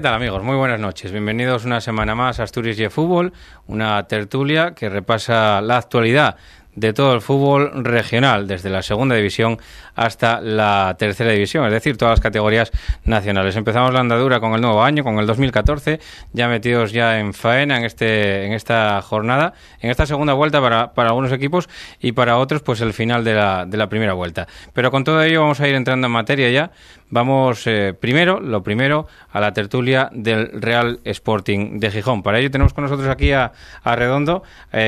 ¿Qué tal, amigos? Muy buenas noches. Bienvenidos una semana más a Asturias y Fútbol, una tertulia que repasa la actualidad de todo el fútbol regional, desde la segunda división hasta la tercera división, es decir, todas las categorías nacionales. Empezamos la andadura con el nuevo año, con el 2014, ya metidos ya en faena en esta jornada, en esta segunda vuelta para algunos equipos y para otros pues el final de la primera vuelta. Pero con todo ello vamos a ir entrando en materia ya. Vamos lo primero a la tertulia del Real Sporting de Gijón. Para ello tenemos con nosotros aquí a Redondo,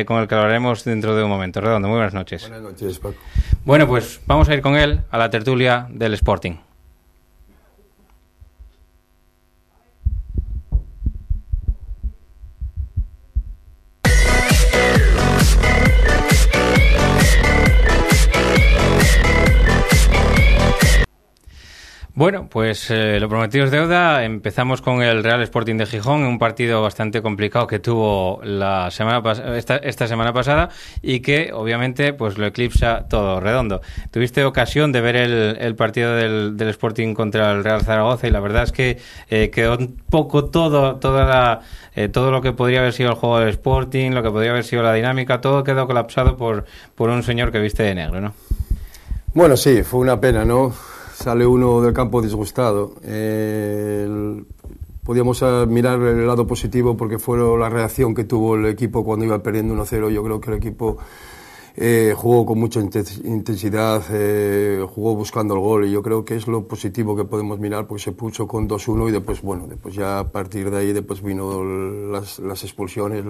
con el que hablaremos dentro de un momento. Redondo, muy buenas noches. Buenas noches, Paco. Bueno, pues vamos a ir con él a la tertulia del Sporting. Bueno, pues lo prometido es deuda. Empezamos con el Real Sporting de Gijón, un partido bastante complicado que tuvo esta semana pasada y que obviamente pues lo eclipsa todo. Redondo, tuviste ocasión de ver el partido del Sporting contra el Real Zaragoza y la verdad es que quedó un poco todo lo que podría haber sido el juego del Sporting, lo que podría haber sido la dinámica, todo quedó colapsado por un señor que viste de negro, ¿no? Bueno, sí, fue una pena, ¿no? Sale uno del campo disgustado. Podíamos mirar el lado positivo porque fue la reacción que tuvo el equipo cuando iba perdiendo 1-0. Yo creo que el equipo jugó con mucha intensidad, jugó buscando el gol y yo creo que es lo positivo que podemos mirar porque se puso con 2-1 y después ya a partir de ahí vino las expulsiones,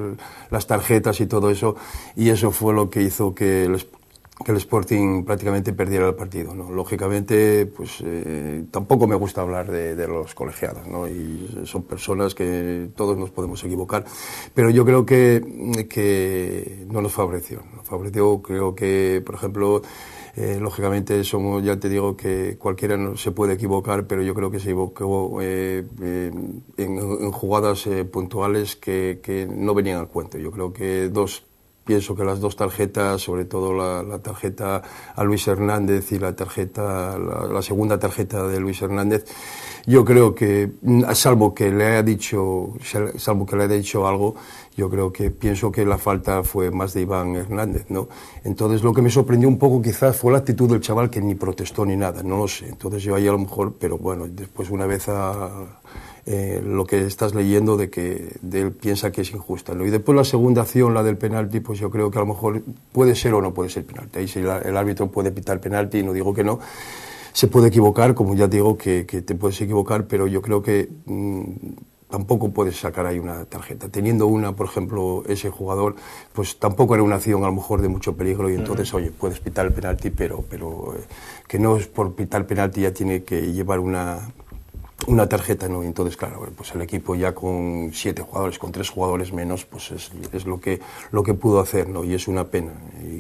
las tarjetas y todo eso, y eso fue lo que hizo que el Sporting prácticamente perdiera el partido, ¿no? Lógicamente, pues tampoco me gusta hablar de los colegiados, ¿no? Y son personas que todos nos podemos equivocar, pero yo creo que no nos favoreció. Creo que, por ejemplo, lógicamente ya te digo que cualquiera no se puede equivocar, pero yo creo que se equivocó en jugadas puntuales que no venían al cuento. Yo creo que pienso que las dos tarjetas, sobre todo la tarjeta a Luis Hernández y la segunda tarjeta de Luis Hernández, yo creo que, salvo que le haya dicho algo, yo pienso que la falta fue más de Iván Hernández, ¿no? Entonces lo que me sorprendió un poco quizás fue la actitud del chaval, que ni protestó ni nada, no lo sé. Entonces yo ahí a lo mejor, pero bueno, después una vez lo que estás leyendo de él piensa que es injusta, ¿no? Y después la segunda acción, la del penalti, pues yo creo que a lo mejor puede ser o no puede ser penalti. Ahí si el árbitro puede pitar penalti, y no digo que no, se puede equivocar, como ya digo que te puedes equivocar, pero yo creo que tampoco puedes sacar ahí una tarjeta. Teniendo por ejemplo, ese jugador, pues tampoco era una acción a lo mejor de mucho peligro y entonces, oye, puedes pitar el penalti, pero que no es por pitar penalti ya tiene que llevar una tarjeta, ¿no? Y entonces, claro, pues el equipo ya con 7 jugadores, con 3 jugadores menos, pues es lo que pudo hacer, ¿no? Y es una pena.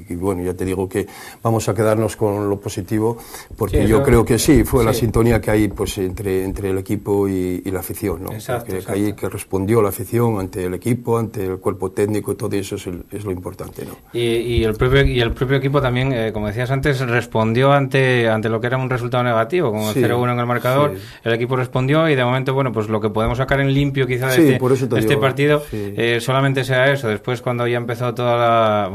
Y bueno, ya te digo que vamos a quedarnos con lo positivo, porque sí, yo creo que sí, fue la sintonía que hay pues entre el equipo y la afición, ¿no? Exacto. Que respondió la afición ante el equipo, ante el cuerpo técnico, y todo eso es lo importante, ¿no? Y el propio equipo también, como decías antes, respondió ante lo que era un resultado negativo, como el 0-1 en el marcador, sí. El equipo respondió y de momento, bueno, pues lo que podemos sacar en limpio quizá de este partido, sí, solamente sea eso. Después, cuando ya empezó toda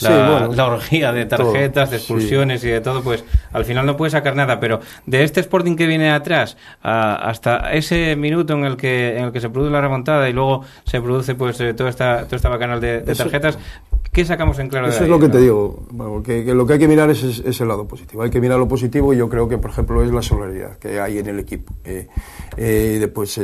la orgía de tarjetas, de expulsiones, sí, y de todo, pues al final no puede sacar nada. Pero de este Sporting que viene atrás hasta ese minuto en el que se produce la remontada y luego se produce pues toda esta bacanal de tarjetas, ¿qué sacamos en claro de ahí? Eso es lo que te digo, bueno, que lo que hay que mirar es el lado positivo. Hay que mirar lo positivo, y yo creo que, por ejemplo, es la solidaridad que hay en el equipo. Después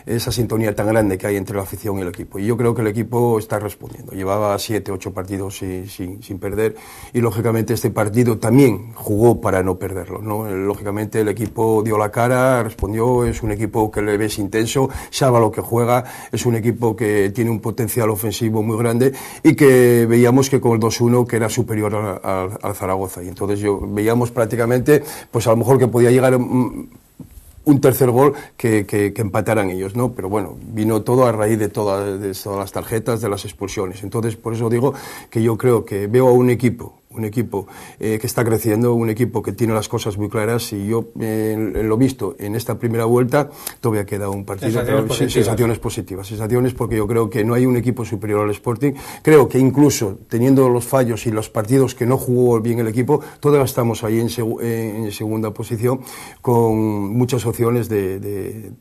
esa sintonía tan grande que hay entre la afición y el equipo. Y yo creo que el equipo está respondiendo. Llevaba 7, 8 partidos sin perder, y lógicamente este partido también jugó para no perderlo, ¿no? Lógicamente el equipo dio la cara, respondió. Es un equipo que le ves intenso, sabe a lo que juega, es un equipo que tiene un potencial ofensivo muy grande y que veíamos que con el 2-1 que era superior al Zaragoza, y entonces veíamos prácticamente, pues a lo mejor que podía llegar un tercer gol que empataran ellos, ¿no? Pero bueno, vino todo a raíz de todas las tarjetas, de las expulsiones. Entonces, por eso digo que yo creo que veo a un equipo un equipo que está creciendo, un equipo que tiene las cosas muy claras, y yo lo visto en esta primera vuelta, todavía queda un partido. Sensaciones positivas, porque yo creo que no hay un equipo superior al Sporting. Creo que incluso teniendo los fallos y los partidos que no jugó bien el equipo, todavía estamos ahí en segunda posición, con muchas opciones de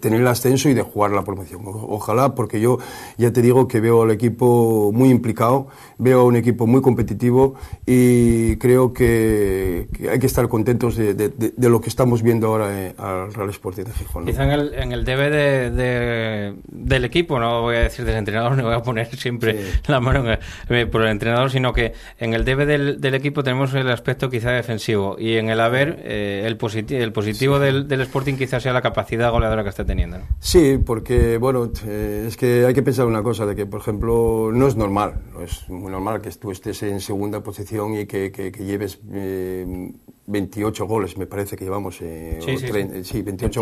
tener el ascenso y de jugar la promoción. Ojalá, porque yo ya te digo que veo al equipo muy implicado, veo a un equipo muy competitivo, y creo que hay que estar contentos de lo que estamos viendo ahora al Real Sporting de Gijón, ¿no? Quizá en el debe del equipo, no voy a decir del entrenador, no voy a poner siempre la mano por el entrenador, sino que en el debe del equipo tenemos el aspecto quizá defensivo, y en el haber el positivo del Sporting quizás sea la capacidad goleadora que está teniendo, ¿no? Sí, porque bueno, es que hay que pensar una cosa, de que por ejemplo no es muy normal que tú estés en segunda posición y que lleves 28 goles, me parece que llevamos 28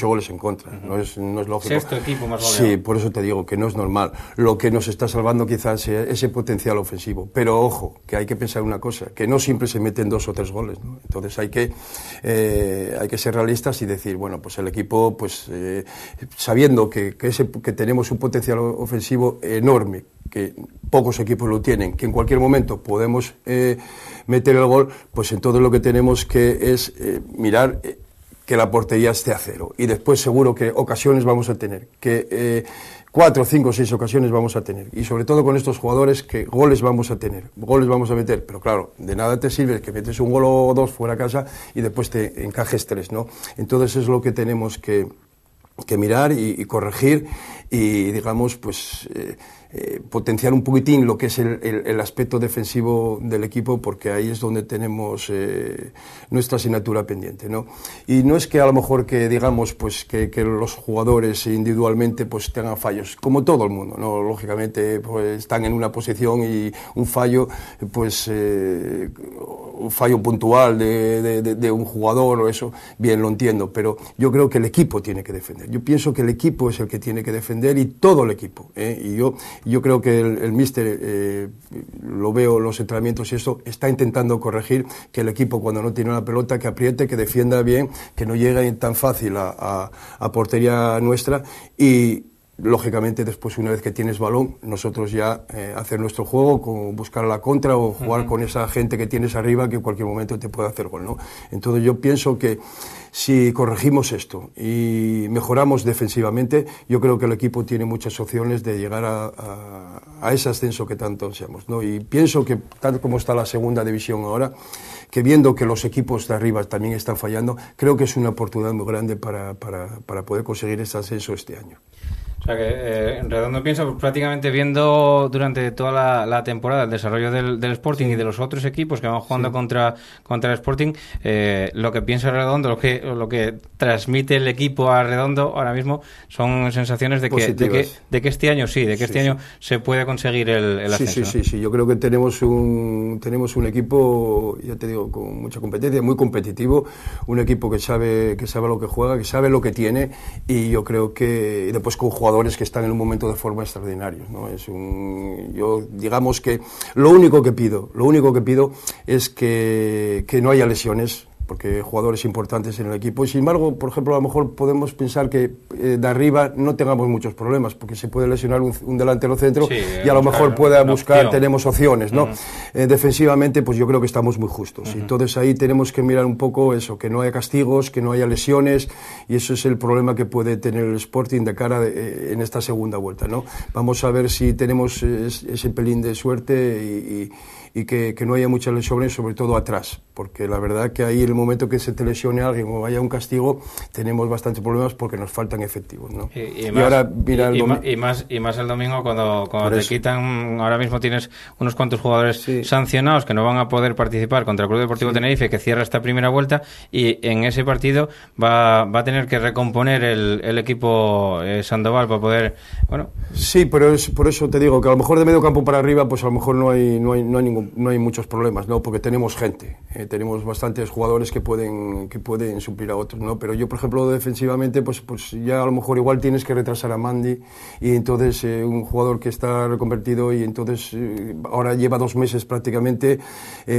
goles en contra. No es lógico. Sexto equipo más goleado. Sí, por eso te digo que no es normal. Lo que nos está salvando quizás es ese potencial ofensivo. Pero ojo, que hay que pensar una cosa, que no siempre se meten 2 o 3 goles, ¿no? Entonces hay que ser realistas y decir, bueno, pues el equipo, pues sabiendo que tenemos un potencial ofensivo enorme, que pocos equipos lo tienen, que en cualquier momento podemos meter el gol, pues entonces lo que tenemos que es mirar que la portería esté a 0, y después seguro que ocasiones vamos a tener, que 4, 5, 6 ocasiones vamos a tener, y sobre todo con estos jugadores, que goles vamos a tener, goles vamos a meter, pero claro, de nada te sirve que metes un gol o 2 fuera a casa y después te encajes 3, ¿no? Entonces es lo que tenemos que mirar y corregir, y digamos, pues potenciar un poquitín lo que es el aspecto defensivo del equipo, porque ahí es donde tenemos nuestra asignatura pendiente, ¿no? Y no es que a lo mejor que digamos pues que los jugadores individualmente pues tengan fallos, como todo el mundo, ¿no? Lógicamente pues están en una posición y un fallo pues un fallo puntual de un jugador o eso, bien, lo entiendo, pero yo creo que el equipo tiene que defender. Yo pienso que el equipo es el que tiene que defender, y todo el equipo, y yo creo que el míster, lo veo en los entrenamientos y eso, está intentando corregir que el equipo, cuando no tiene la pelota, que apriete, que defienda bien, que no llegue tan fácil a portería nuestra, y lógicamente después, una vez que tienes balón, nosotros ya hacer nuestro juego, con buscar la contra o jugar con esa gente que tienes arriba, que en cualquier momento te puede hacer gol, ¿no? Entonces yo pienso que si corregimos esto y mejoramos defensivamente, yo creo que el equipo tiene muchas opciones de llegar a ese ascenso que tanto ansiamos, ¿no? Y pienso que, tal como está la segunda división ahora, que viendo que los equipos de arriba también están fallando, creo que es una oportunidad muy grande para poder conseguir ese ascenso este año. O sea que, en Redondo piensa, pues, prácticamente viendo durante toda la temporada el desarrollo del Sporting y de los otros equipos que van jugando contra el Sporting, lo que piensa Redondo, lo que transmite el equipo a Redondo ahora mismo son sensaciones de que este año este año se puede conseguir el ascenso. Sí, yo creo que tenemos un equipo, ya te digo, con mucha competencia, muy competitivo, un equipo que sabe lo que juega, que sabe lo que tiene, y yo creo que, y después con jugadores que están en un momento de forma extraordinario, ¿no? Yo digamos que lo único que pido es que no haya lesiones, porque hay jugadores importantes en el equipo, y sin embargo, por ejemplo, a lo mejor podemos pensar que de arriba no tengamos muchos problemas, porque se puede lesionar un delantero centro, y a lo mejor pueda buscar, tenemos opciones, ¿no? Defensivamente, pues yo creo que estamos muy justos, entonces ahí tenemos que mirar un poco eso, que no haya castigos, que no haya lesiones, y eso es el problema que puede tener el Sporting de cara en esta segunda vuelta, ¿no? Vamos a ver si tenemos ese pelín de suerte y que no haya muchas lesiones, sobre todo atrás, porque la verdad que ahí, el momento que se te lesione alguien o haya un castigo, tenemos bastantes problemas porque nos faltan efectivos, ¿no? Y más el domingo, cuando te quitan, ahora mismo tienes unos cuantos jugadores sancionados que no van a poder participar contra el Club Deportivo Tenerife, que cierra esta primera vuelta, y en ese partido va a tener que recomponer el equipo Sandoval para poder, bueno... Sí, pero por eso te digo que a lo mejor de medio campo para arriba, pues a lo mejor no hay ningún no hay muchos problemas, ¿no? Porque tenemos gente, tenemos bastantes jugadores que pueden suplir a otros, ¿no? Pero yo, por ejemplo, defensivamente, pues ya a lo mejor igual tienes que retrasar a Mandy, y entonces un jugador que está reconvertido y entonces ahora lleva 2 meses prácticamente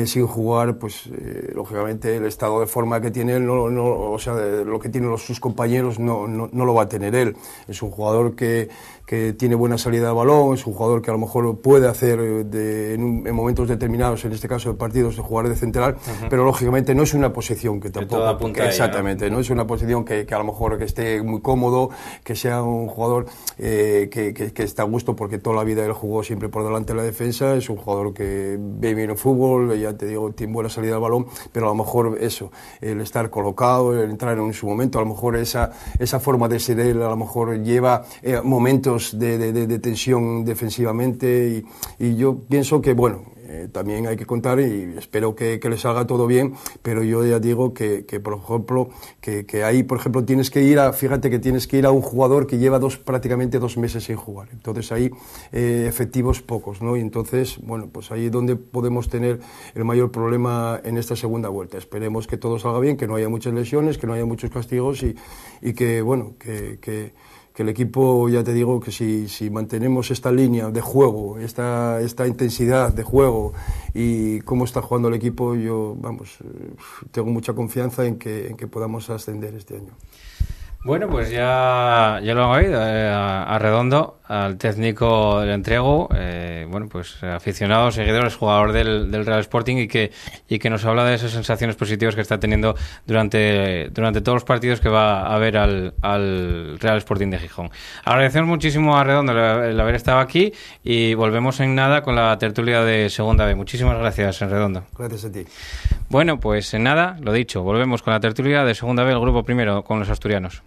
sin jugar, pues lógicamente el estado de forma que tiene él, o sea, lo que tienen sus compañeros no lo va a tener él. Es un jugador que tiene buena salida de balón, es un jugador que a lo mejor puede hacer en momentos determinados, en este caso de partidos, de jugar de central, pero lógicamente no es una posición que tampoco, exactamente, ¿no? Es una posición que a lo mejor que esté muy cómodo, que sea un jugador que está a gusto, porque toda la vida él jugó siempre por delante de la defensa, es un jugador que ve bien el fútbol, ya te digo, tiene buena salida de balón, pero a lo mejor eso, el estar colocado, el entrar en su momento, a lo mejor esa forma de ser él, a lo mejor lleva momentos de tensión defensivamente, y yo pienso que, bueno, también hay que contar, y espero que les salga todo bien, pero yo ya digo que por ejemplo, que ahí, por ejemplo, fíjate que tienes que ir a un jugador que lleva prácticamente 2 meses sin jugar, entonces ahí efectivos pocos, ¿no? Y entonces, bueno, pues ahí es donde podemos tener el mayor problema en esta segunda vuelta. Esperemos que todo salga bien, que no haya muchas lesiones, que no haya muchos castigos, y que, bueno, que el equipo, ya te digo, que si mantenemos esta línea de juego, esta intensidad de juego y cómo está jugando el equipo, yo, vamos, tengo mucha confianza en que podamos ascender este año. Bueno, pues ya lo han oído, a Redondo, al técnico del Entrego, bueno, pues aficionado, seguidor, jugador del Real Sporting, y que nos habla de esas sensaciones positivas que está teniendo durante todos los partidos que va a ver al Real Sporting de Gijón. Agradecemos muchísimo a Redondo el haber estado aquí, y volvemos en nada con la tertulia de Segunda B. Muchísimas gracias, Redondo. Gracias a ti. Bueno, pues en nada, lo dicho, volvemos con la tertulia de Segunda B, el grupo primero, con los asturianos.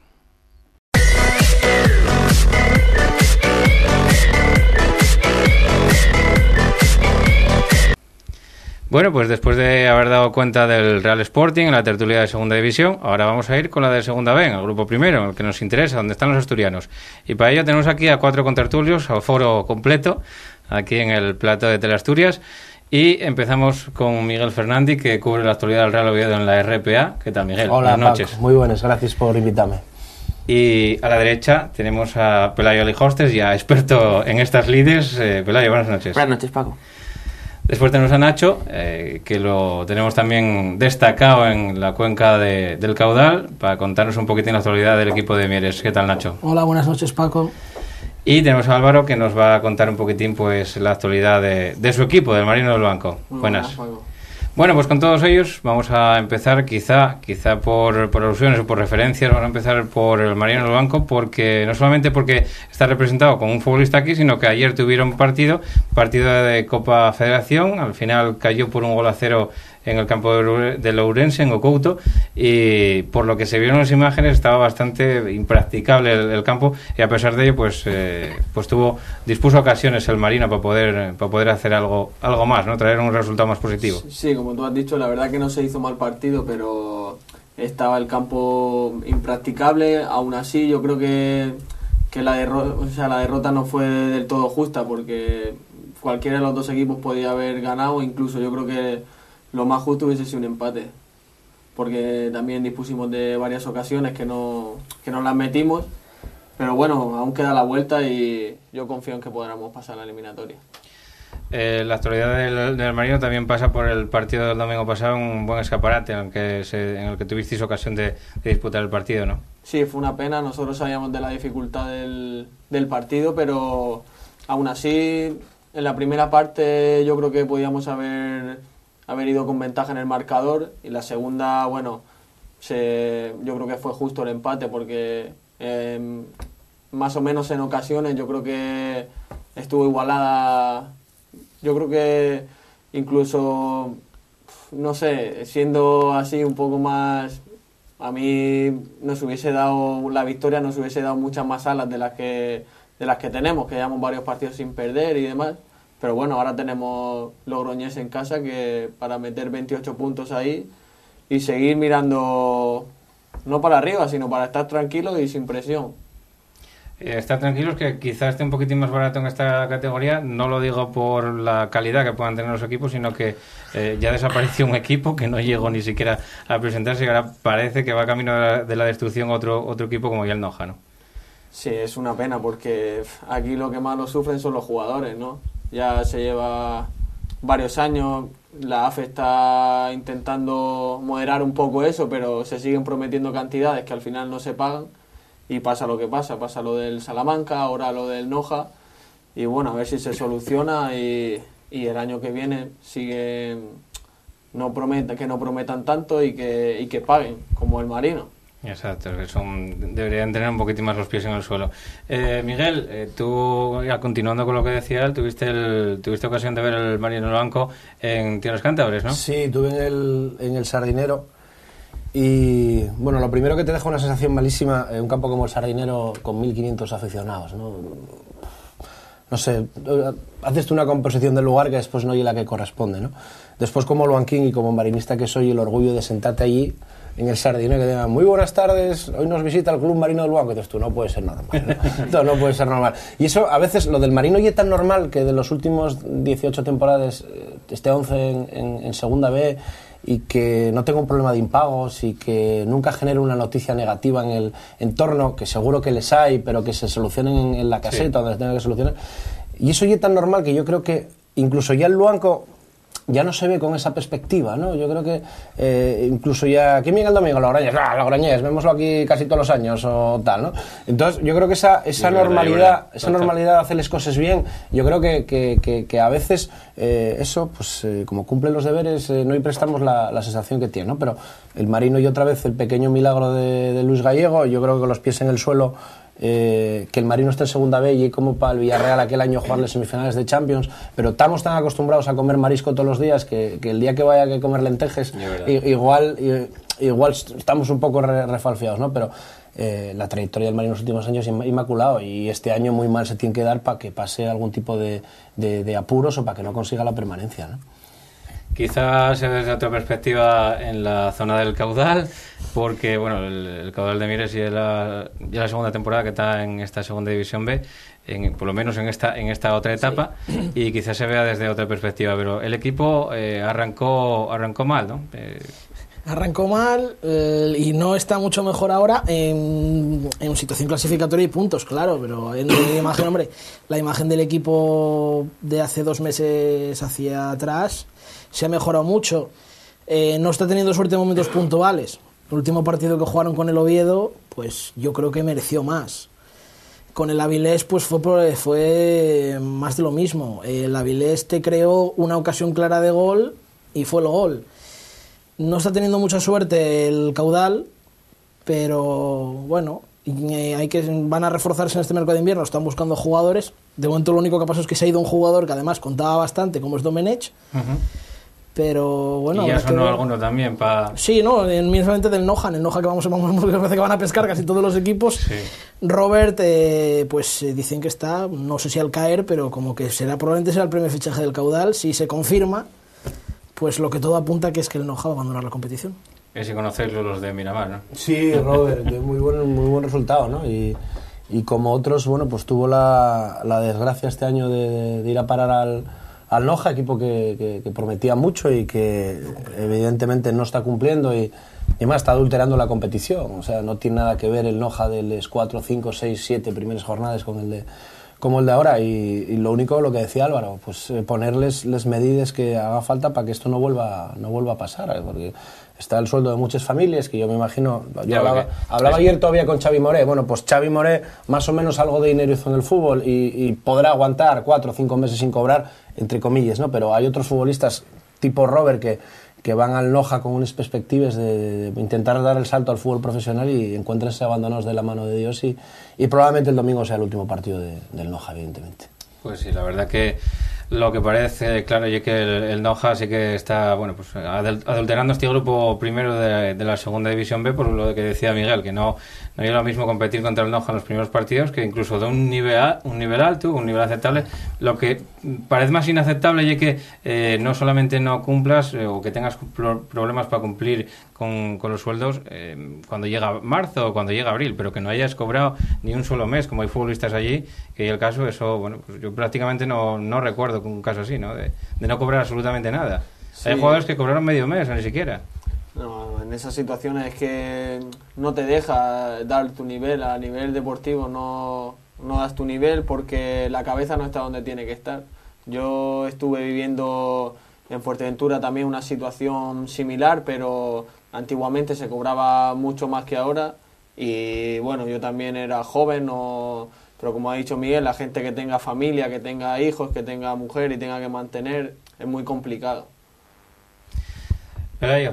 Bueno, pues después de haber dado cuenta del Real Sporting en la tertulia de Segunda División, ahora vamos a ir con la de Segunda B, en el grupo primero, en el que nos interesa, donde están los asturianos. Y para ello tenemos aquí a 4 contertulios, a foro completo, aquí en el plato de Teleasturias. Y empezamos con Miguel Fernández, que cubre la actualidad del Real Oviedo en la RPA. ¿Qué tal, Miguel? Hola, buenas noches. Paco. Muy buenas, gracias por invitarme. Y a la derecha tenemos a Pelayo Lijostes, ya experto en estas lides. Pelayo, buenas noches. Buenas noches, Paco. Después tenemos a Nacho, que lo tenemos también destacado en la cuenca del Caudal, para contarnos un poquitín la actualidad del equipo de Mieres. ¿Qué tal, Nacho? Hola, buenas noches, Paco. Y tenemos a Álvaro, que nos va a contar un poquitín pues la actualidad de su equipo, del Marino del Banco. Buenas. Paco. Bueno, pues con todos ellos vamos a empezar, quizá por alusiones o por referencias, vamos a empezar por el Marino del Banco, porque no solamente porque está representado con un futbolista aquí, sino que ayer tuvieron partido de Copa Federación. Al final cayó por 1-0 en el campo de Lourense, en Ocouto, y por lo que se vieron las imágenes estaba bastante impracticable el campo, y a pesar de ello pues dispuso ocasiones el Marino para poder hacer algo más, ¿no? Traer un resultado más positivo. Sí, como tú has dicho, la verdad que no se hizo mal partido, pero estaba el campo impracticable. Aún así yo creo que la derrota no fue del todo justa, porque cualquiera de los dos equipos podía haber ganado. Incluso yo creo que lo más justo hubiese sido un empate, porque también dispusimos de varias ocasiones que no las metimos, pero bueno, aún queda la vuelta y yo confío en que podamos pasar la eliminatoria. La actualidad del Marino también pasa por el partido del domingo pasado, un buen escaparate en el que tuvisteis ocasión de disputar el partido, ¿no? Sí, fue una pena. Nosotros sabíamos de la dificultad del partido, pero aún así en la primera parte yo creo que podíamos haber ido con ventaja en el marcador, y la segunda, bueno, yo creo que fue justo el empate, porque más o menos en ocasiones yo creo que estuvo igualada. Yo creo que incluso, no sé, siendo así un poco más, a mí nos hubiese dado la victoria, nos hubiese dado muchas más alas de las que tenemos, que llevamos varios partidos sin perder y demás. Pero bueno, ahora tenemos Logroñés en casa, que para meter 28 puntos ahí y seguir mirando no para arriba, sino para estar tranquilo y sin presión. estar tranquilos que quizás esté un poquitín más barato en esta categoría. No lo digo por la calidad que puedan tener los equipos, sino que ya desapareció un equipo que no llegó ni siquiera a presentarse y ahora parece que va camino de la destrucción otro equipo como ya el Noja, ¿no? Sí, es una pena porque aquí lo que más lo sufren son los jugadores, ¿no? Ya se lleva varios años, la AFE está intentando moderar un poco eso, pero se siguen prometiendo cantidades que al final no se pagan y pasa lo que pasa lo del Salamanca, ahora lo del Noja y bueno, a ver si se soluciona y el año que viene sigue que no prometan tanto y que paguen como el Marino. Exacto, que deberían tener un poquitín más los pies en el suelo. Miguel, tú, ya continuando con lo que decía él, tuviste ocasión de ver el Marino en el banco en Tierras Cántabres, ¿no? Sí, tuve en el Sardinero y, bueno, lo primero que te deja una sensación malísima, un campo como el Sardinero con 1.500 aficionados, ¿no? No sé, haces tú una composición del lugar que después no es la que corresponde, ¿no? Después, como luanquín y como marinista que soy, el orgullo de sentarte allí en el Sardinero que digan muy buenas tardes, hoy nos visita el Club Marino del Luanco, y dices tú, no puede ser normal, ¿no? No puede ser normal. Y eso, a veces, lo del Marino ya es tan normal que de los últimos 18 temporadas esté 11 en Segunda B y que no tenga un problema de impagos y que nunca genere una noticia negativa en el entorno, que seguro que les hay, pero que se solucionen en la caseta, sí, donde se tenga que solucionar. Y eso ya es tan normal que yo creo que incluso ya el Luanco ya no se ve con esa perspectiva, ¿no? Yo creo que incluso ya... ¿Quién viene el domingo? Logroñés, vémoslo aquí casi todos los años o tal, ¿no? Entonces, yo creo que esa normalidad de hacer las cosas bien, yo creo que a veces eso, pues como cumplen los deberes, no y prestamos la sensación que tiene, ¿no? Pero el Marino y otra vez el pequeño milagro de Luis Gallego, yo creo que con los pies en el suelo, que el Marino esté en Segunda B y como para el Villarreal aquel año jugar las semifinales de Champions, pero estamos tan acostumbrados a comer marisco todos los días que el día que vaya a comer lentejas igual estamos un poco refalfiados, ¿no? Pero la trayectoria del Marino en los últimos años es inmaculado y este año muy mal se tiene que dar para que pase algún tipo de apuros o para que no consiga la permanencia, ¿no? Quizás desde otra perspectiva en la zona del caudal, porque bueno, el caudal de Mieres ya la segunda temporada que está en esta segunda división B, por lo menos en esta otra etapa, sí. Y quizás se vea desde otra perspectiva, pero el equipo arrancó mal, ¿no? Arrancó mal y no está mucho mejor ahora en situación clasificatoria y puntos, claro, pero en la imagen, hombre, la imagen del equipo de hace 2 meses hacia atrás se ha mejorado mucho. No está teniendo suerte en momentos puntuales. El último partido que jugaron con el Oviedo, pues yo creo que mereció más. Con el Avilés, pues fue más de lo mismo. El Avilés te creó una ocasión clara de gol y fue el gol. No está teniendo mucha suerte el caudal, pero bueno, van a reforzarse en este mercado de invierno, están buscando jugadores. De momento lo único que pasó es que se ha ido un jugador que además contaba bastante, como es Domenech. Uh-huh. Pero bueno, y ya sonó alguno también para... Sí, no, mismamente del Noja, en el Noja que parece que van a pescar casi todos los equipos. Sí. Robert, pues dicen que está, no sé si al caer, pero como que probablemente será el primer fichaje del caudal. Si se confirma, pues lo que todo apunta que es que el Noja va a abandonar la competición. Es y conocerlo los de Miramar, ¿no? Sí, Robert, muy buen resultado, ¿no? Y como otros, bueno, pues tuvo la desgracia este año de ir a parar al Noja, equipo que prometía mucho y que evidentemente no está cumpliendo y más está adulterando la competición. O sea, no tiene nada que ver el Noja de las 4, 5, 6, 7 primeras jornadas como el de ahora y lo único, lo que decía Álvaro, pues ponerles las medidas que haga falta para que esto no vuelva a pasar, porque está el sueldo de muchas familias que yo me imagino, yo hablaba ayer todavía con Xavi Moré, bueno, pues Xavi Moré más o menos algo de dinero hizo en el fútbol y podrá aguantar 4 o 5 meses sin cobrar, entre comillas, ¿no? Pero hay otros futbolistas tipo Robert que van al Noja con unas perspectivas de intentar dar el salto al fútbol profesional y encuéntrense abandonados de la mano de Dios y probablemente el domingo sea el último partido del Noja, evidentemente. Pues sí, la verdad que lo que parece claro es que el Noja sí que está pues adulterando este grupo primero de la segunda división B, por lo que decía Miguel, que no es lo mismo competir contra el Noja en los primeros partidos, que incluso de un nivel alto, un nivel aceptable. Lo que parece más inaceptable es que no solamente no cumplas o que tengas problemas para cumplir con los sueldos cuando llega marzo o cuando llega abril, pero que no hayas cobrado ni un solo mes, como hay futbolistas allí, que el caso, eso, pues yo prácticamente no recuerdo un caso así, ¿no? De no cobrar absolutamente nada. Sí. Hay jugadores que cobraron medio mes o ni siquiera. No, en esas situaciones es que no te deja dar tu nivel, a nivel deportivo no das tu nivel porque la cabeza no está donde tiene que estar. Yo estuve viviendo en Fuerteventura también una situación similar, pero antiguamente se cobraba mucho más que ahora y bueno, yo también era joven, pero como ha dicho Miguel, la gente que tenga familia, que tenga hijos, que tenga mujer y tenga que mantener, es muy complicado. Pero yo.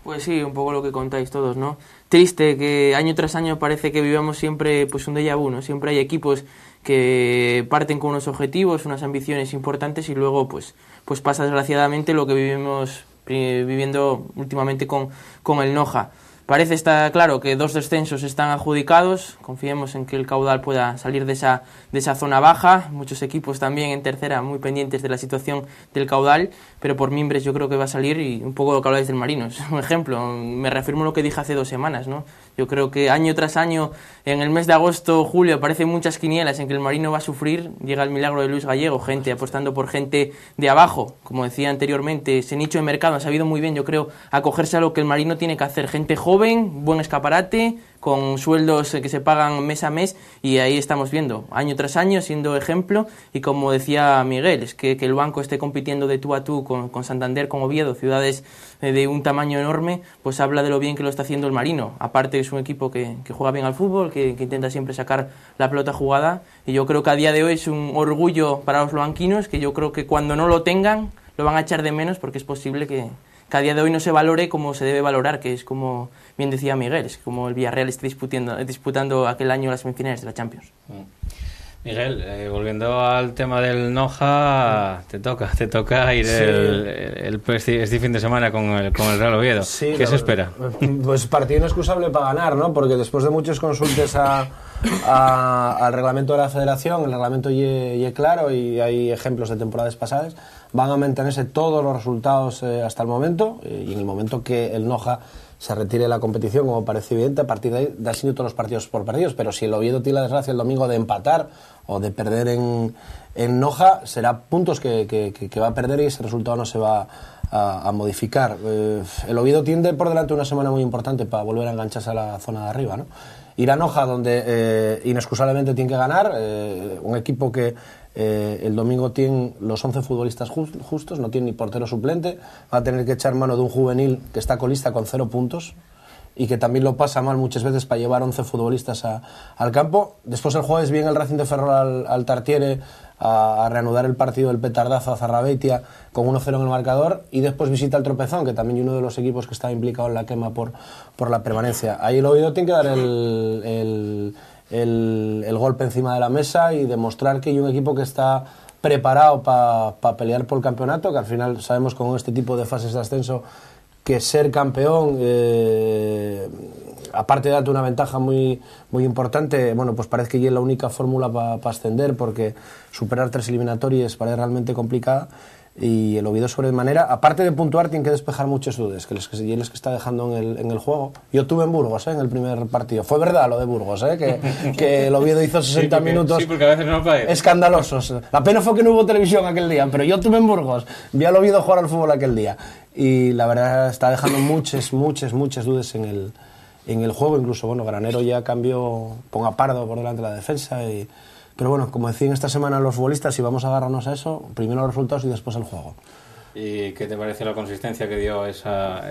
Pues sí, un poco lo que contáis todos, ¿no? Triste que año tras año parece que vivamos siempre pues un déjà vu, ¿no? Siempre hay equipos que parten con unos objetivos, unas ambiciones importantes y luego pues pasa desgraciadamente lo que vivimos viviendo últimamente con el Noja. Parece está claro que 2 descensos están adjudicados, confiemos en que el caudal pueda salir de esa zona baja, muchos equipos también en tercera muy pendientes de la situación del caudal, pero por Mimbres yo creo que va a salir y un poco lo que habláis del Marinos, un ejemplo, me reafirmo lo que dije hace 2 semanas, ¿no? Yo creo que año tras año, en el mes de agosto, julio, aparecen muchas quinielas en que el Marino va a sufrir, llega el milagro de Luis Gallego, gente apostando por gente de abajo, como decía anteriormente, ese nicho de mercado ha sabido muy bien, yo creo, acogerse a lo que el Marino tiene que hacer, gente joven, buen escaparate, con sueldos que se pagan mes a mes y ahí estamos viendo, año tras año, siendo ejemplo y como decía Miguel, es que el banco esté compitiendo de tú a tú con Santander, con Oviedo, ciudades de un tamaño enorme, pues habla de lo bien que lo está haciendo el Marino, aparte es un equipo que juega bien al fútbol, que intenta siempre sacar la pelota jugada y yo creo que a día de hoy es un orgullo para los loanquinos, que yo creo que cuando no lo tengan lo van a echar de menos porque es posible que a día de hoy no se valore como se debe valorar, que es como bien decía Miguel, es como el Villarreal está disputando aquel año las semifinales de la Champions. Miguel, volviendo al tema del Noja, te toca ir sí. Este fin de semana con el Real Oviedo. Sí, ¿qué se espera? Pues partido inexcusable para ganar, ¿no? Porque después de muchos consultes al reglamento de la federación, el reglamento y claro, y hay ejemplos de temporadas pasadas, van a mantenerse todos los resultados hasta el momento, y en el momento que el Noja se retire de la competición, como parece evidente, a partir de ahí da todos los partidos por perdidos, pero si el Oviedo tiene la desgracia el domingo de empatar o de perder en Noja, será puntos que va a perder y ese resultado no se va a modificar. El Oviedo tiene por delante una semana muy importante para volver a engancharse a la zona de arriba, ¿no? Ir a Noja, donde inexcusablemente tiene que ganar, un equipo que el domingo tiene los 11 futbolistas justos, no tiene ni portero suplente, va a tener que echar mano de un juvenil que está colista con 0 puntos y que también lo pasa mal muchas veces para llevar 11 futbolistas al campo. Después el jueves viene el Racing de Ferrol al Tartiere a reanudar el partido del petardazo a Zarrabeitia con 1-0 en el marcador y después visita el Tropezón, que también es uno de los equipos que está implicado en la quema por la permanencia. Ahí el Oviedo tiene que dar el golpe encima de la mesa y demostrar que hay un equipo que está preparado para pelear por el campeonato, que al final sabemos con este tipo de fases de ascenso que ser campeón, aparte de darte una ventaja muy importante, bueno, pues parece que ya es la única fórmula para ascender, porque superar 3 eliminatorias parece realmente complicada. Y el Oviedo sobremanera, aparte de puntuar, tiene que despejar muchas dudas que está dejando en el juego. Yo tuve en Burgos, en el primer partido. Fue verdad lo de Burgos, que el Oviedo hizo 60 minutos porque a veces no parece escandalosos. La pena fue que no hubo televisión aquel día, pero yo tuve en Burgos, vi al Oviedo jugar al fútbol aquel día. Y la verdad está dejando muchas dudas en el juego. Incluso, bueno, Granero ya cambió, ponga Pardo por delante de la defensa pero bueno, como decían esta semana los futbolistas, si vamos a agarrarnos a eso, primero los resultados y después el juego. ¿Y qué te parece la consistencia que dio esa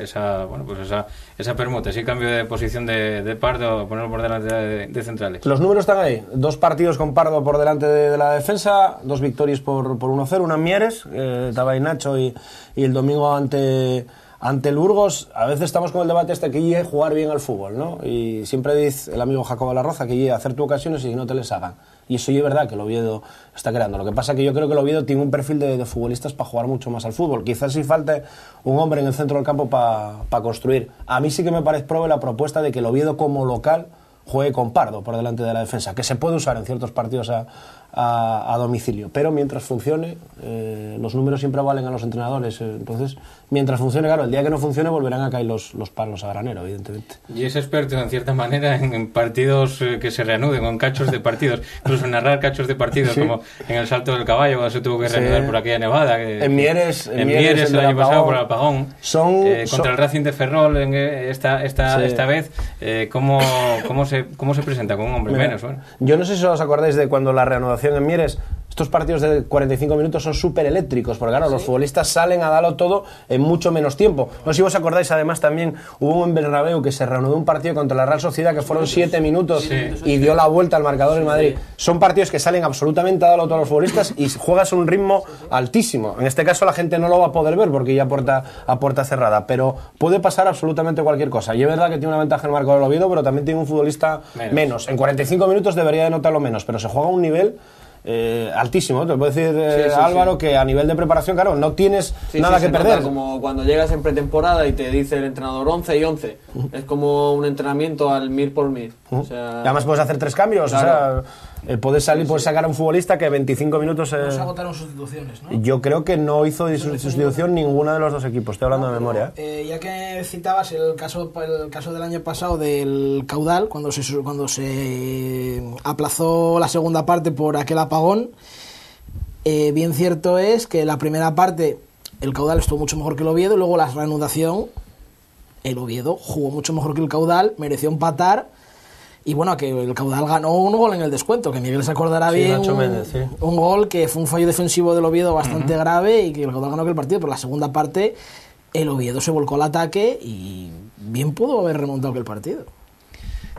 permuta, ese cambio de posición de Pardo, ponerlo por delante de centrales? Los números están ahí. 2 partidos con Pardo por delante de la defensa, 2 victorias por 1-0, una en Mieres, estaba ahí Nacho, y el domingo ante el Burgos. A veces estamos con el debate que llegue jugar bien al fútbol, ¿no? Y siempre dice el amigo Jacobo La Roza que llegue a hacer tus ocasiones y no te les hagan. Y eso es verdad que el Oviedo está creando. Lo que pasa es que yo creo que el Oviedo tiene un perfil de futbolistas para jugar mucho más al fútbol. Quizás sí falte un hombre en el centro del campo para construir. A mí sí que me parece prove la propuesta de que el Oviedo como local juegue con Pardo por delante de la defensa, que se puede usar en ciertos partidos a domicilio, pero mientras funcione, los números siempre valen a los entrenadores, entonces mientras funcione, claro, el día que no funcione volverán a caer los palos a granero, evidentemente. Y es experto en cierta manera en partidos que se reanuden, o en cachos de partidos, incluso en narrar cachos de partidos, sí, como en el salto del caballo, cuando se tuvo que reanudar por aquella nevada, en Mieres el año pasado por el apagón, contra el Racing de Ferrol esta vez, ¿cómo se presenta con un hombre menos? Bueno. Yo no sé si os acordáis de cuando la reanudación en Mieres, estos partidos de 45 minutos son súper eléctricos, porque claro, los futbolistas salen a darlo todo en mucho menos tiempo. No sé si os acordáis, además también hubo en Bernabéu que se reanudó un partido contra la Real Sociedad que fueron 7 minutos y dio la vuelta al marcador en Madrid. Son partidos que salen absolutamente a darlo todos los futbolistas y juegas a un ritmo altísimo. En este caso la gente no lo va a poder ver porque ya a puerta cerrada, pero puede pasar absolutamente cualquier cosa. Y es verdad que tiene una ventaja el marcador del Oviedo, pero también tiene un futbolista menos. En 45 minutos debería de notarlo menos, pero se juega a un nivel altísimo. Te puedo decir, Álvaro, que a nivel de preparación, claro, no tienes nada que perder. Como cuando llegas en pretemporada y te dice el entrenador 11 y 11. Es como un entrenamiento al mir por mir. O sea, y además puedes hacer 3 cambios, claro. O sea, puedes sacar a un futbolista que 25 minutos... No se agotaron sustituciones, ¿no? Yo creo que no hizo sustitución ninguno de los dos equipos, estoy hablando de memoria. Ya que citabas el caso del año pasado del Caudal, cuando se aplazó la segunda parte por aquel apagón, bien cierto es que la primera parte el Caudal estuvo mucho mejor que el Oviedo, y luego la reanudación el Oviedo jugó mucho mejor que el Caudal, mereció empatar. Y bueno, que el Caudal ganó un gol en el descuento, que Miguel se acordará bien. Un gol que fue un fallo defensivo del Oviedo bastante grave y que el Caudal ganó aquel partido. Pero la segunda parte, el Oviedo se volcó al ataque y bien pudo haber remontado aquel partido.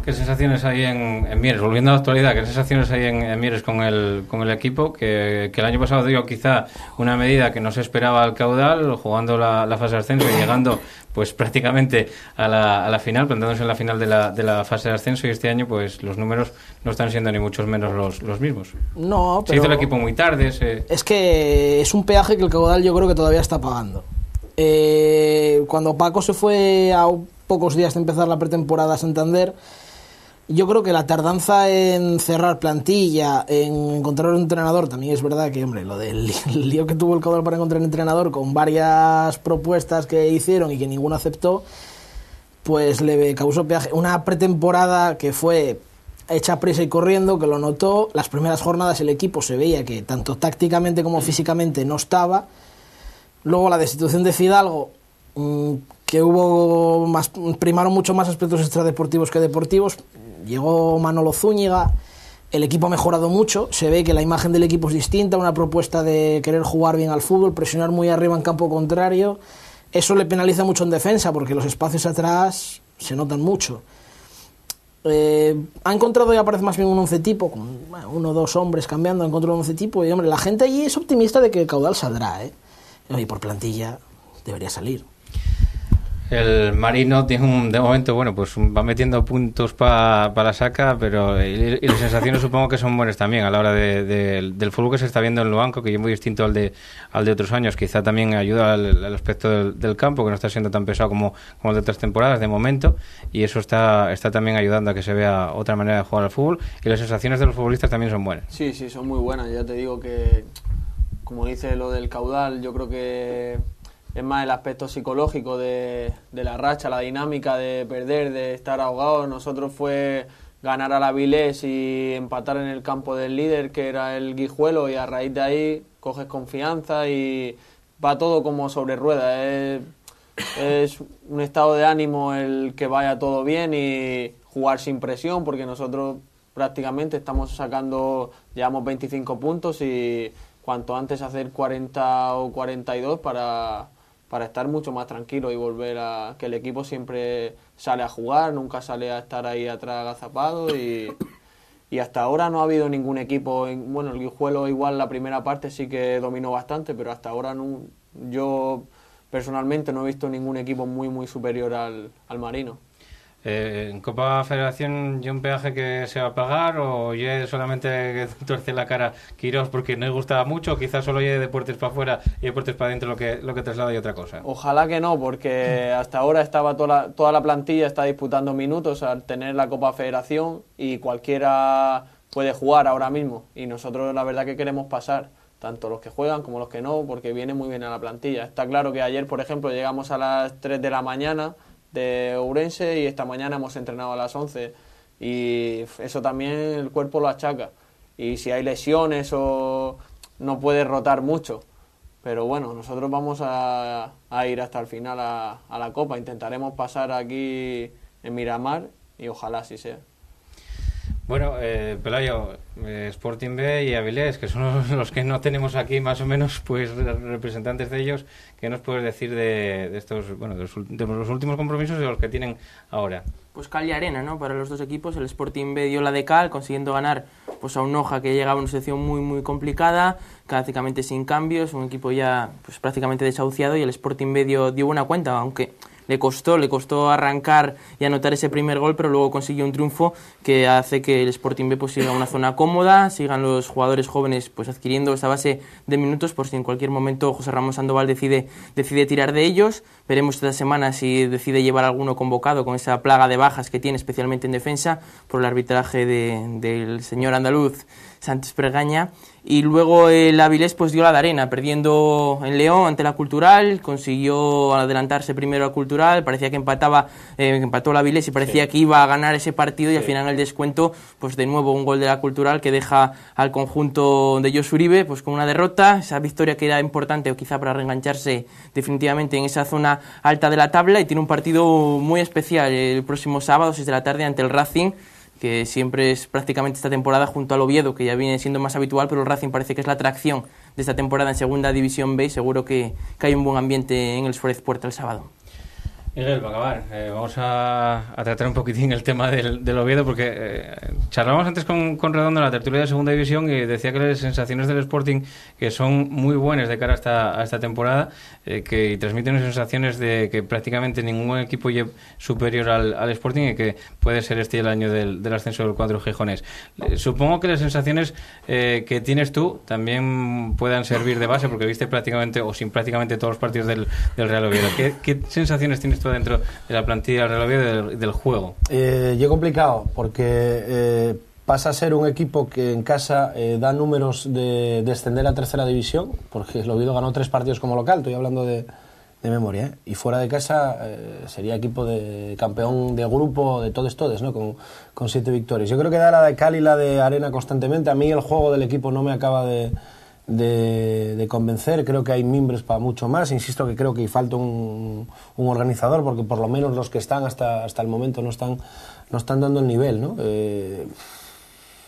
¿Qué sensaciones hay en Mieres? Volviendo a la actualidad, ¿qué sensaciones hay en Mieres con el equipo? Que el año pasado dio quizá una medida que no se esperaba al Caudal, jugando la fase de ascenso y llegando pues prácticamente a la final, plantándose en la final de la fase de ascenso, y este año pues los números no están siendo ni mucho menos los mismos. No, pero se hizo el equipo muy tarde. Es que es un peaje que el Caudal yo creo que todavía está pagando. Cuando Paco se fue a pocos días de empezar la pretemporada a Santander, yo creo que la tardanza en cerrar plantilla, en encontrar un entrenador, también es verdad que, hombre, lo del lío que tuvo el Caudal para encontrar un entrenador con varias propuestas que hicieron y que ninguno aceptó, pues le causó peaje. Una pretemporada que fue hecha prisa y corriendo, que lo notó. Las primeras jornadas el equipo se veía que tanto tácticamente como físicamente no estaba. Luego la destitución de Fidalgo, que primaron mucho más aspectos extradeportivos que deportivos. Llegó Manolo Zúñiga, el equipo ha mejorado mucho, se ve que la imagen del equipo es distinta, una propuesta de querer jugar bien al fútbol, presionar muy arriba en campo contrario. Eso le penaliza mucho en defensa porque los espacios atrás se notan mucho. Ha encontrado, ya parece más bien un 11 tipo, con 1 o 2 hombres cambiando, ha encontrado un 11 tipo, y hombre, la gente allí es optimista de que el Caudal saldrá, y por plantilla debería salir. El Marino tiene de momento, bueno, pues va metiendo puntos para la saca, pero y las sensaciones supongo que son buenas también a la hora del fútbol que se está viendo en Luanco, que es muy distinto al de otros años. Quizá también ayuda al aspecto del campo, que no está siendo tan pesado como el de otras temporadas de momento, y eso está también ayudando a que se vea otra manera de jugar al fútbol, y las sensaciones de los futbolistas también son buenas. Sí, son muy buenas. Ya te digo que, como dice lo del Caudal, yo creo que es más el aspecto psicológico de la racha, la dinámica de perder, de estar ahogados. Nosotros fue ganar a la Avilés y empatar en el campo del líder, que era el Guijuelo, y a raíz de ahí coges confianza y va todo como sobre ruedas. Es un estado de ánimo el que vaya todo bien y jugar sin presión, porque nosotros prácticamente llevamos 25 puntos y cuanto antes hacer 40 o 42 para estar mucho más tranquilo y volver a que el equipo siempre sale a jugar, nunca sale a estar ahí atrás agazapado, y hasta ahora no ha habido ningún equipo, el Guijuelo igual la primera parte sí que dominó bastante, pero hasta ahora yo personalmente no he visto ningún equipo muy muy superior al Marino. ¿En Copa Federación hay un peaje que se va a pagar o ya solamente que tuerce la cara Quirós porque no le gustaba mucho, o quizás solo hay deportes para afuera y deportes para adentro lo que traslada y otra cosa? Ojalá que no, porque hasta ahora estaba toda la plantilla está disputando minutos al tener la Copa Federación y cualquiera puede jugar ahora mismo y nosotros la verdad que queremos pasar, tanto los que juegan como los que no, porque viene muy bien a la plantilla. Está claro que ayer, por ejemplo, llegamos a las 3 de la mañana de Ourense y esta mañana hemos entrenado a las 11 y eso también el cuerpo lo achaca y si hay lesiones o no puede rotar mucho, pero bueno, nosotros vamos a ir hasta el final a la Copa, intentaremos pasar aquí en Miramar y ojalá así sea. Bueno, Pelayo, Sporting B y Avilés, que son los que no tenemos aquí más o menos, pues representantes de ellos, ¿qué nos puedes decir de estos, bueno, de los últimos compromisos y de los que tienen ahora? Pues cal y arena, ¿no? Para los dos equipos, el Sporting B dio la de cal, consiguiendo ganar pues a un Noja que llegaba a una situación muy muy complicada, prácticamente sin cambios, un equipo ya pues prácticamente desahuciado, y el Sporting B dio buena cuenta, aunque le costó arrancar y anotar ese primer gol, pero luego consiguió un triunfo que hace que el Sporting B pues siga en una zona cómoda, sigan los jugadores jóvenes pues adquiriendo esa base de minutos por si en cualquier momento José Ramón Sandoval decide tirar de ellos. Veremos esta semana si decide llevar alguno convocado con esa plaga de bajas que tiene, especialmente en defensa, por el arbitraje del señor andaluz Sánchez Pregaña. Y luego el Avilés pues dio la de arena, perdiendo en León ante la Cultural, consiguió adelantarse primero a Cultural, parecía que empató el Avilés y parecía que iba a ganar ese partido, y al final en el descuento pues de nuevo un gol de la Cultural que deja al conjunto de Josu Uribe pues con una derrota, esa victoria que era importante o quizá para reengancharse definitivamente en esa zona alta de la tabla, y tiene un partido muy especial el próximo sábado 6 de la tarde ante el Racing, que siempre es prácticamente esta temporada junto al Oviedo, que ya viene siendo más habitual, pero el Racing parece que es la atracción de esta temporada en Segunda División B, y seguro que hay un buen ambiente en el Suárez Puerta el sábado. Miguel, para acabar, vamos a tratar un poquitín el tema del Oviedo, porque charlábamos antes con Redondo en la tertulia de Segunda División y decía que las sensaciones del Sporting que son muy buenas de cara a esta temporada, que transmiten unas sensaciones de que prácticamente ningún equipo es superior al Sporting y que puede ser este el año del ascenso del cuadro gijonés. Supongo que las sensaciones que tienes tú también puedan servir de base, porque viste prácticamente o sin prácticamente todos los partidos del Real Oviedo. ¿Qué sensaciones tienes tú dentro de la plantilla del Real Oviedo del juego? Yo complicado, porque pasa a ser un equipo que en casa da números de descender a tercera división, porque el Oviedo ganó 3 partidos como local, estoy hablando de memoria, y fuera de casa sería equipo de campeón de grupo de todes, ¿no? con 7 victorias. Yo creo que da la de cal y la de arena constantemente. A mí el juego del equipo no me acaba de convencer, creo que hay mimbres para mucho más, insisto que creo que falta un organizador, porque por lo menos los que están hasta el momento no están dando el nivel, ¿no?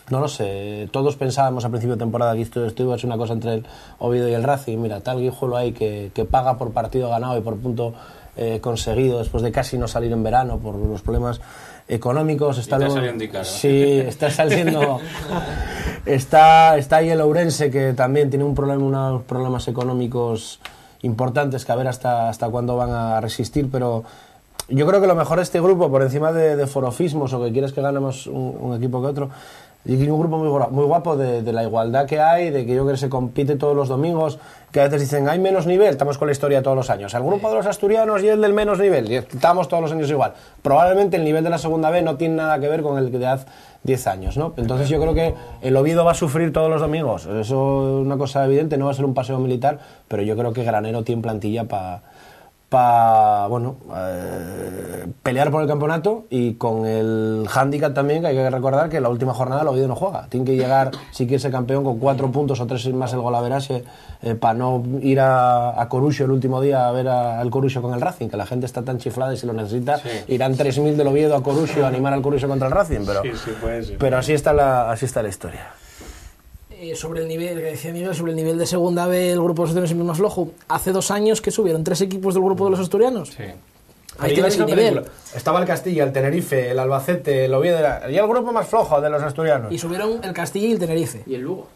No lo sé, todos pensábamos a principio de temporada que esto iba a ser una cosa entre el Oviedo y el Racing. Mira, tal Guijuelo ahí que paga por partido ganado y por punto conseguido después de casi no salir en verano por los problemas económicos. Está saliendo está ahí el Ourense, que también tiene unos problemas económicos importantes, que a ver hasta cuándo van a resistir, pero yo creo que lo mejor de este grupo, por encima de forofismos o que quieres que ganemos un equipo que otro, y un grupo muy guapo de la igualdad que hay, de que yo creo que se compite todos los domingos, que a veces dicen hay menos nivel, estamos con la historia todos los años, el grupo de los asturianos y el del menos nivel, y estamos todos los años igual. Probablemente el nivel de la segunda B no tiene nada que ver con el de hace 10 años, ¿no? Entonces yo creo que el Oviedo va a sufrir todos los domingos, eso es una cosa evidente, no va a ser un paseo militar, pero yo creo que Granero tiene plantilla para pelear por el campeonato, y con el hándicap también, que hay que recordar que en la última jornada el Oviedo no juega, tiene que llegar, si quiere ser campeón, con 4 puntos o 3 más el golaveraje, para no ir a Coruxo el último día a ver al Coruxo con el Racing, que la gente está tan chiflada y si lo necesita, sí. Irán 3.000 del Oviedo a Coruxo a animar al Coruxo contra el Racing, pero así está la historia. Sobre el nivel, que decía Miguel, sobre el nivel de segunda B, el grupo de los asturianos siempre más flojo. Hace 2 años que subieron 3 equipos del grupo de los asturianos. Sí. Ahí tienes el nivel. Estaba el Castilla, el Tenerife, el Albacete, el Oviedo, y el grupo más flojo de los asturianos. Y subieron el Castilla y el Tenerife. Y el Lugo.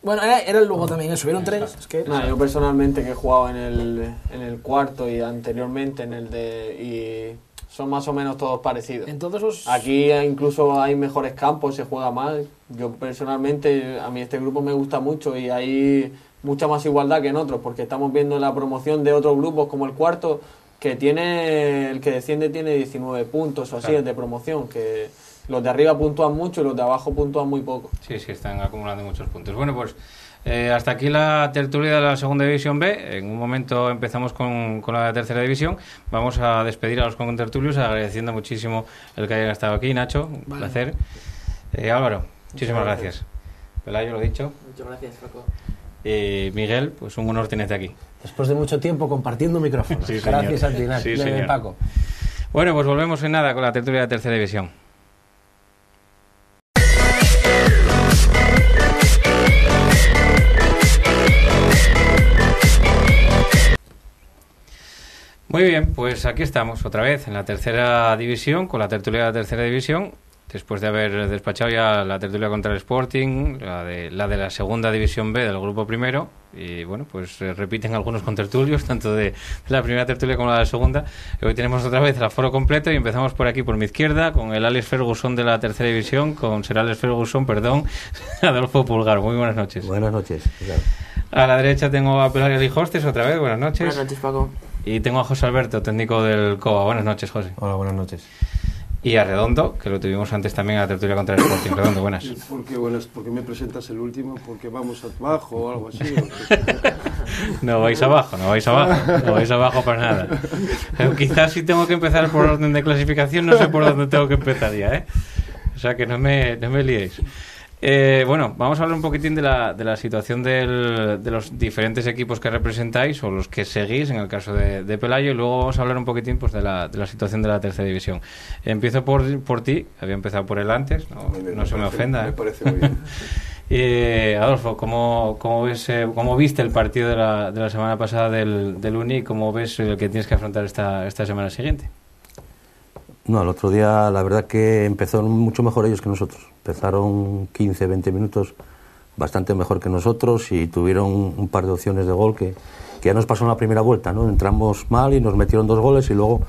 Bueno, era el Lugo también, subieron 3. Es que... Yo personalmente, que he jugado en el cuarto y anteriormente en el de... y son más o menos todos parecidos. En todos los... Aquí incluso hay mejores campos, se juega más. Yo personalmente, a mí este grupo me gusta mucho y hay mucha más igualdad que en otros, porque estamos viendo la promoción de otros grupos como el cuarto, que el que desciende tiene 19 puntos o así, es de promoción, que los de arriba puntúan mucho y los de abajo puntúan muy poco. Sí, están acumulando muchos puntos. Bueno, pues hasta aquí la tertulia de la segunda división B. En un momento empezamos con la tercera división. Vamos a despedir a los contertulios agradeciendo muchísimo el que hayan estado aquí. Nacho, un placer. Álvaro, muchísimas gracias. Pelayo, lo dicho. Muchas gracias, Paco. Miguel, pues un honor tenerte aquí. Después de mucho tiempo compartiendo micrófonos. Sí, gracias a ti, Nacho. Sí, señor. Paco. Bueno, pues volvemos en nada con la tertulia de la tercera división. Muy bien, pues aquí estamos otra vez en la tercera división, con la tertulia de la tercera división, después de haber despachado ya la tertulia contra el Sporting, la de la segunda división B del grupo primero, y bueno, pues repiten algunos contertulios, tanto de la primera tertulia como la de la segunda. Hoy tenemos otra vez el aforo completo y empezamos por aquí, por mi izquierda, con el Alex Ferguson de la tercera división, con Sir Alex Ferguson, Adolfo Pulgar. Muy buenas noches. Buenas noches. Claro. A la derecha tengo a Pelayo Lijostes otra vez, buenas noches. Buenas noches, Paco. Y tengo a José Alberto, técnico del COA. Buenas noches, José. Hola, buenas noches. Y a Redondo, que lo tuvimos antes también a la tertulia contra el Sporting. Redondo, buenas. ¿Por qué me presentas el último? ¿Porque vamos abajo o algo así? No vais abajo para nada. Pero quizás si tengo que empezar por orden de clasificación, no sé por dónde tengo que empezar ya, ¿eh? O sea que no me liéis. Bueno, vamos a hablar un poquitín de la situación de los diferentes equipos que representáis o los que seguís, en el caso de Pelayo, y luego vamos a hablar un poquitín pues, de la situación de la tercera división. Empiezo por ti, había empezado por él antes, no se me ofenda. Me parece muy bien. Adolfo, ¿cómo viste el partido de la semana pasada del Uni y cómo ves el que tienes que afrontar esta semana siguiente? No, el otro día la verdad que empezaron mucho mejor ellos que nosotros. Empezaron 15, 20 minutos bastante mejor que nosotros y tuvieron un par de opciones de gol que ya nos pasó en la primera vuelta, ¿no? Entramos mal y nos metieron 2 goles y luego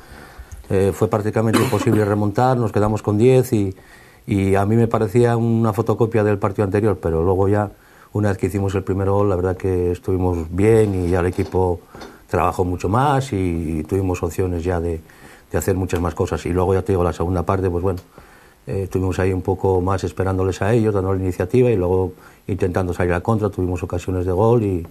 fue prácticamente imposible remontar, nos quedamos con 10 y a mí me parecía una fotocopia del partido anterior, pero luego ya, una vez que hicimos el primer gol, la verdad que estuvimos bien y ya el equipo trabajó mucho más y tuvimos opciones ya de hacer muchas más cosas. Y luego ya te digo, la segunda parte, pues bueno, estuvimos ahí un poco más esperándoles a ellos, dando la iniciativa y luego intentando salir a contra, tuvimos ocasiones de gol y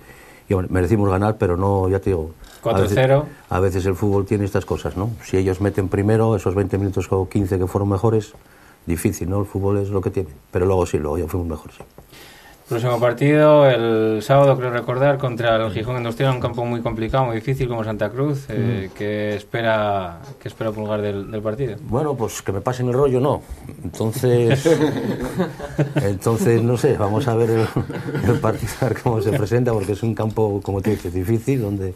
bueno, merecimos ganar, pero no, ya te digo, 4-0. A veces el fútbol tiene estas cosas, ¿no? Si ellos meten primero, esos 20 minutos o 15 que fueron mejores, difícil, ¿no? El fútbol es lo que tiene, pero luego ya fuimos mejores, sí. Próximo partido, el sábado, creo recordar, contra el Gijón Industrial, un campo muy complicado, muy difícil como Santa Cruz. ¿Qué espera Pulgar del partido? Bueno, pues que me pasen el rollo, no. Entonces no sé, vamos a ver el partido, a ver cómo se presenta, porque es un campo, como te dices, difícil, donde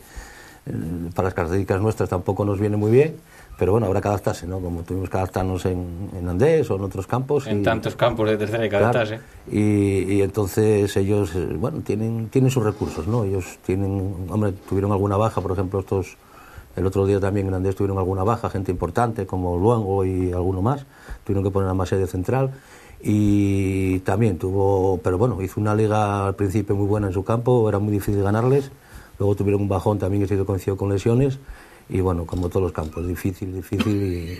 para las características nuestras tampoco nos viene muy bien. Pero bueno, habrá que adaptarse, ¿no? Como tuvimos que adaptarnos en Andés o en otros campos. En tantos campos de tercera hay que adaptarse. Y entonces ellos, bueno, tienen sus recursos, ¿no? Ellos tuvieron alguna baja, por ejemplo, el otro día también en Andés tuvieron alguna baja, gente importante como Luango y alguno más. Tuvieron que poner a Masé de central. Y también pero bueno, hizo una liga al principio muy buena en su campo, era muy difícil ganarles. Luego tuvieron un bajón también que se coincidió con lesiones. Y bueno, como todos los campos, difícil y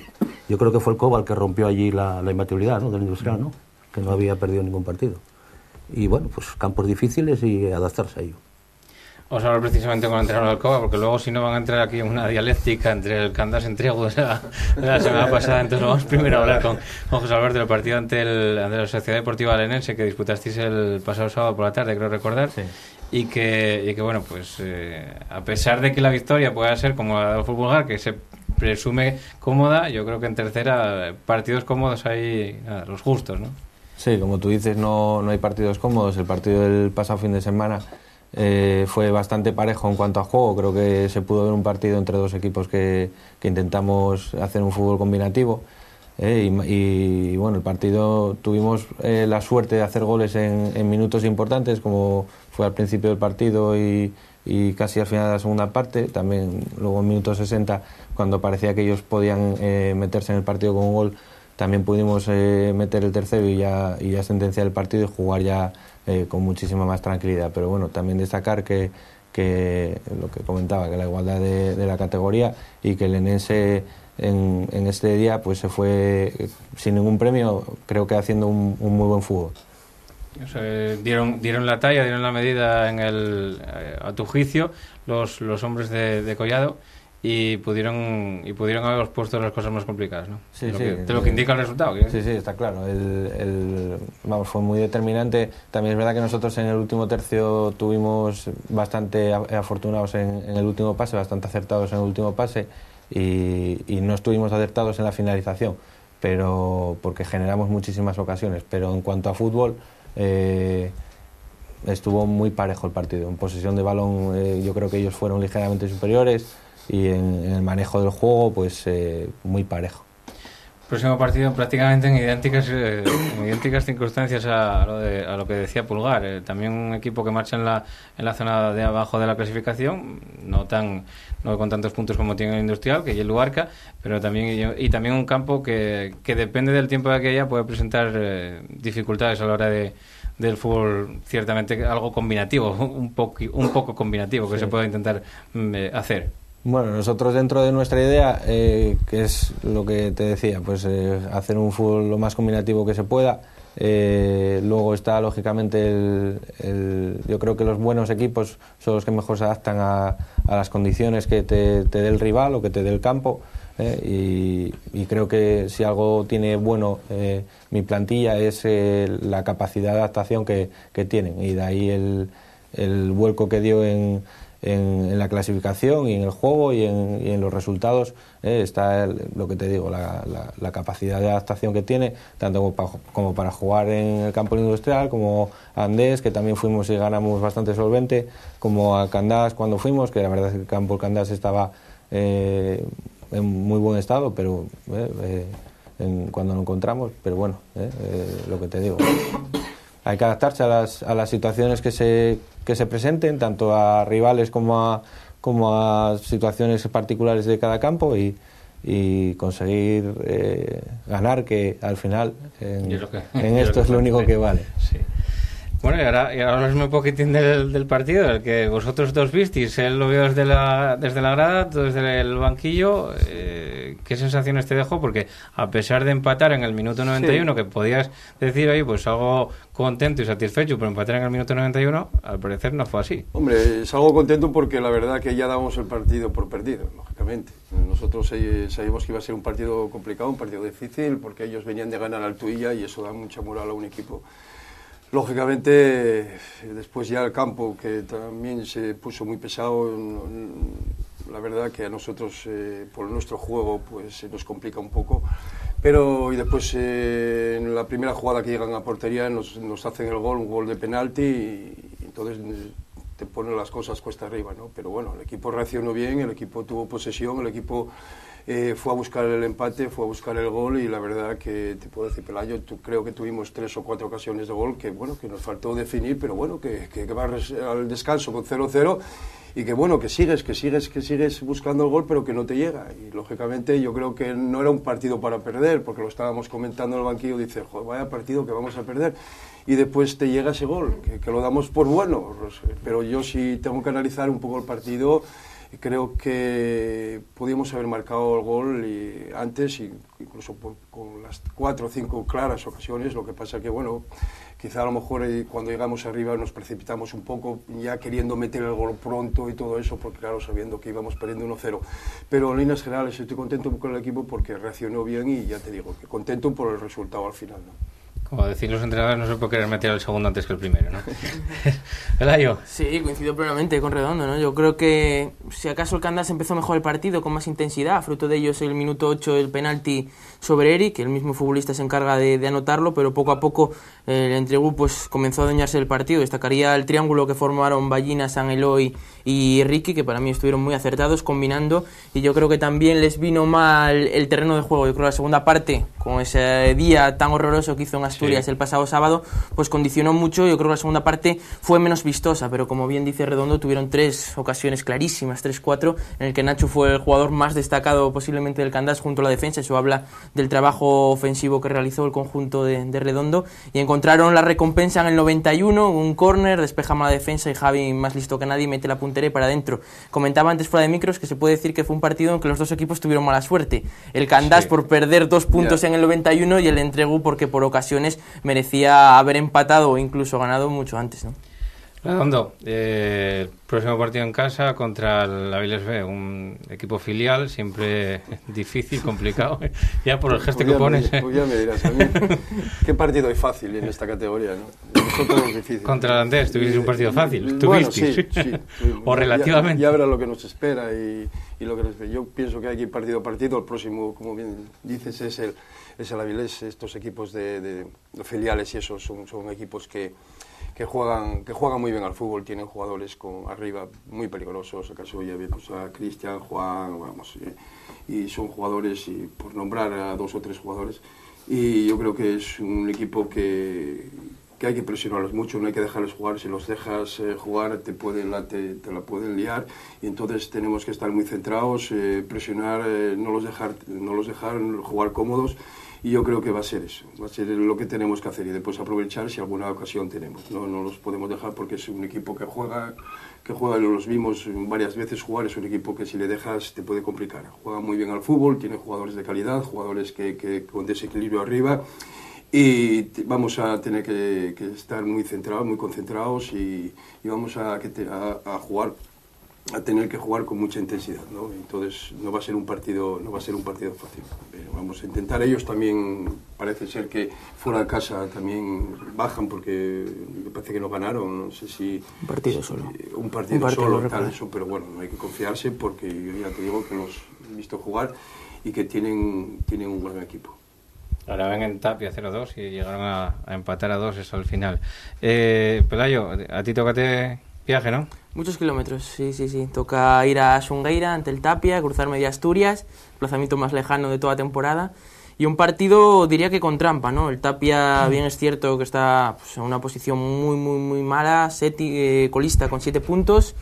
yo creo que fue el Coba el que rompió allí la imbatibilidad, ¿no? Del Industrial, ¿no? Que no había perdido ningún partido. Y bueno, pues campos difíciles y adaptarse a ello. Vamos a hablar precisamente con el entrenador del Coba, porque luego si no van a entrar aquí en una dialéctica entre el Candás Entrego de la semana pasada. Entonces vamos primero a hablar con José Alberto del partido ante la Sociedad Deportiva Alenense que disputasteis el pasado sábado por la tarde, creo recordar. Sí. Y que bueno, pues a pesar de que la victoria pueda ser como la del Pulgar, que se presume cómoda, yo creo que en tercera partidos cómodos hay los justos, ¿no? Sí, como tú dices, no hay partidos cómodos. El partido del pasado fin de semana fue bastante parejo en cuanto a juego. Creo que se pudo ver un partido entre dos equipos que intentamos hacer un fútbol combinativo. Y bueno, el partido tuvimos la suerte de hacer goles en minutos importantes, como fue al principio del partido y casi al final de la segunda parte. También luego en minuto 60, cuando parecía que ellos podían meterse en el partido con un gol, también pudimos meter el tercero y ya sentenciar el partido y jugar ya con muchísima más tranquilidad. Pero bueno, también destacar que lo que comentaba, que la igualdad de la categoría, y que el Enense en este día pues se fue sin ningún premio, creo que haciendo un muy buen fútbol. O sea, dieron la talla, dieron la medida a tu juicio los hombres de Collado, y pudieron haber puesto las cosas más complicadas, ¿no? Sí, de lo que indica el resultado. Sí, está claro. Vamos, fue muy determinante. También es verdad que nosotros en el último tercio tuvimos bastante afortunados en el último pase, bastante acertados en el último pase, y no estuvimos acertados en la finalización, pero porque generamos muchísimas ocasiones. Pero en cuanto a fútbol, estuvo muy parejo el partido. En posesión de balón yo creo que ellos fueron ligeramente superiores, y en el manejo del juego pues muy parejo. Próximo partido prácticamente en idénticas circunstancias a lo que decía Pulgar. También un equipo que marcha en la zona de abajo de la clasificación, no con tantos puntos como tiene el Industrial, que es el Luarca, pero también un campo que depende del tiempo que haya, puede presentar dificultades a la hora del fútbol, ciertamente algo combinativo, un poco combinativo, que se puede intentar hacer. Bueno, nosotros dentro de nuestra idea, que es lo que te decía, pues hacer un fútbol lo más combinativo que se pueda. Luego está lógicamente yo creo que los buenos equipos son los que mejor se adaptan a las condiciones que te dé el rival o que te dé el campo. Y creo que si algo tiene bueno mi plantilla es la capacidad de adaptación que tienen, y de ahí el vuelco que dio en la clasificación y en el juego y en los resultados. Está lo que te digo, la capacidad de adaptación que tiene, tanto como para jugar en el campo Industrial, como a Andés, que también fuimos y ganamos bastante solvente, como a Candás cuando fuimos, que la verdad es que el campo Candás estaba en muy buen estado, pero cuando lo encontramos, pero bueno, lo que te digo, hay que adaptarse a las situaciones que se presenten, tanto a rivales como a situaciones particulares de cada campo, y conseguir ganar, que al final en esto es lo único que vale. Sí. Bueno, y ahora hablasme un poquitín del partido, el que vosotros dos visteis. Él lo vio desde la grada, desde el banquillo. ¿Qué sensaciones te dejó? Porque a pesar de empatar en el minuto 91, que podías decir ahí pues algo contento y satisfecho, pero empatar en el minuto 91, al parecer no fue así. Hombre, es algo contento porque la verdad que ya dábamos el partido por perdido, lógicamente. Nosotros sabíamos que iba a ser un partido complicado, un partido difícil, porque ellos venían de ganar al Tuilla y eso da mucha moral a un equipo. Lógicamente, después ya el campo, que también se puso muy pesado, la verdad que a nosotros, por nuestro juego, pues se nos complica un poco. Pero y después, en la primera jugada que llegan a portería, nos hacen el gol, un gol de penalti, y entonces te ponen las cosas cuesta arriba, ¿no? Pero bueno, el equipo reaccionó bien, el equipo tuvo posesión, el equipo fue a buscar el empate, fue a buscar el gol, y la verdad que te puedo decir, Pelayo, creo que tuvimos 3 o 4 ocasiones de gol que bueno, que nos faltó definir, pero bueno, que vas al descanso con 0-0 y que bueno, que sigues buscando el gol, pero que no te llega. Y lógicamente yo creo que no era un partido para perder, porque lo estábamos comentando en el banquillo, dice, joder, vaya partido que vamos a perder, y después te llega ese gol, que lo damos por bueno. Pero yo sí tengo que analizar un poco el partido. Creo que podíamos haber marcado el gol antes, incluso con las 4 o 5 claras ocasiones. Lo que pasa que, bueno, quizá a lo mejor cuando llegamos arriba nos precipitamos un poco, ya queriendo meter el gol pronto y todo eso, porque claro, sabiendo que íbamos perdiendo 1-0. Pero en líneas generales estoy contento con el equipo porque reaccionó bien, y ya te digo, que contento por el resultado al final, ¿no? Como decir los entrenadores, no se puede querer meter el segundo antes que el primero, ¿no? Pelayo. Sí, coincido plenamente con Redondo, ¿no? Yo creo que si acaso el Candás empezó mejor el partido con más intensidad, fruto de ello es el minuto 8 el penalti sobre Eric, el mismo futbolista se encarga de anotarlo, pero poco a poco el Entregú pues comenzó a adueñarse del partido. Destacaría el triángulo que formaron Ballina, San Eloy y Ricky, que para mí estuvieron muy acertados combinando, y yo creo que también les vino mal el terreno de juego. Yo creo que la segunda parte, con ese día tan horroroso que hizo en Asturias el pasado sábado, pues condicionó mucho. Yo creo que la segunda parte fue menos vistosa, pero como bien dice Redondo, tuvieron 3 ocasiones clarísimas, 3-4, en el que Nacho fue el jugador más destacado posiblemente del Candás junto a la defensa. Eso habla del trabajo ofensivo que realizó el conjunto de Redondo, y encontraron la recompensa en el 91, un córner, despeja mal la defensa y Javi, más listo que nadie, mete la puntera y para adentro. Comentaba antes fuera de micros que se puede decir que fue un partido en que los dos equipos tuvieron mala suerte. El Candás por perder 2 puntos en el 91 y el Entregú porque por ocasiones merecía haber empatado o incluso ganado mucho antes, ¿no? Redondo, próximo partido en casa contra el Avilés B, un equipo filial, siempre difícil, complicado, ya por el gesto que pones. Pues ya me dirás a mí, qué partido hay fácil en esta categoría, ¿no? Nosotros es difícil. Contra el Andés, tuvisteis un partido fácil, bueno, sí. O relativamente. Ya verá lo que nos espera y lo que nos espera. Yo pienso que hay que ir partido a partido, el próximo, como bien dices, es el Avilés. Estos equipos de filiales y esos son equipos que juegan muy bien al fútbol, tienen jugadores arriba muy peligrosos. Acaso ya vemos a Cristian, Juan, y son jugadores, y por nombrar a 2 o 3 jugadores, y yo creo que es un equipo que hay que presionarlos mucho, no hay que dejarles jugar. Si los dejas jugar te la pueden liar, y entonces tenemos que estar muy centrados, presionar, no los dejar jugar cómodos. Y yo creo que va a ser eso, va a ser lo que tenemos que hacer, y después aprovechar si alguna ocasión tenemos. No los podemos dejar, porque es un equipo que juega, los vimos varias veces jugar, es un equipo que si le dejas te puede complicar. Juega muy bien al fútbol, tiene jugadores de calidad, jugadores que con desequilibrio arriba, y vamos a tener que estar muy centrados, muy concentrados, y vamos a jugar, a tener que jugar con mucha intensidad, ¿no? Entonces no va a ser un partido fácil. Pero vamos a intentar. Ellos también parece ser que fuera de casa también bajan, porque me parece que no ganaron, no sé si un partido solo, tal, eso, pero bueno, no hay que confiarse, porque yo ya te digo que los he visto jugar y que tienen un buen equipo. Ahora ven en Tapia 0-2 y llegaron a empatar a 2 eso al final. Pelayo, a ti tócate viaje, ¿no? Muchos kilómetros, sí. Toca ir a Xungueira ante el Tapia, cruzar media Asturias, plazamiento más lejano de toda temporada. Y un partido, diría que con trampa, ¿no? El Tapia, bien es cierto que está pues, en una posición muy mala, colista con 7 puntos.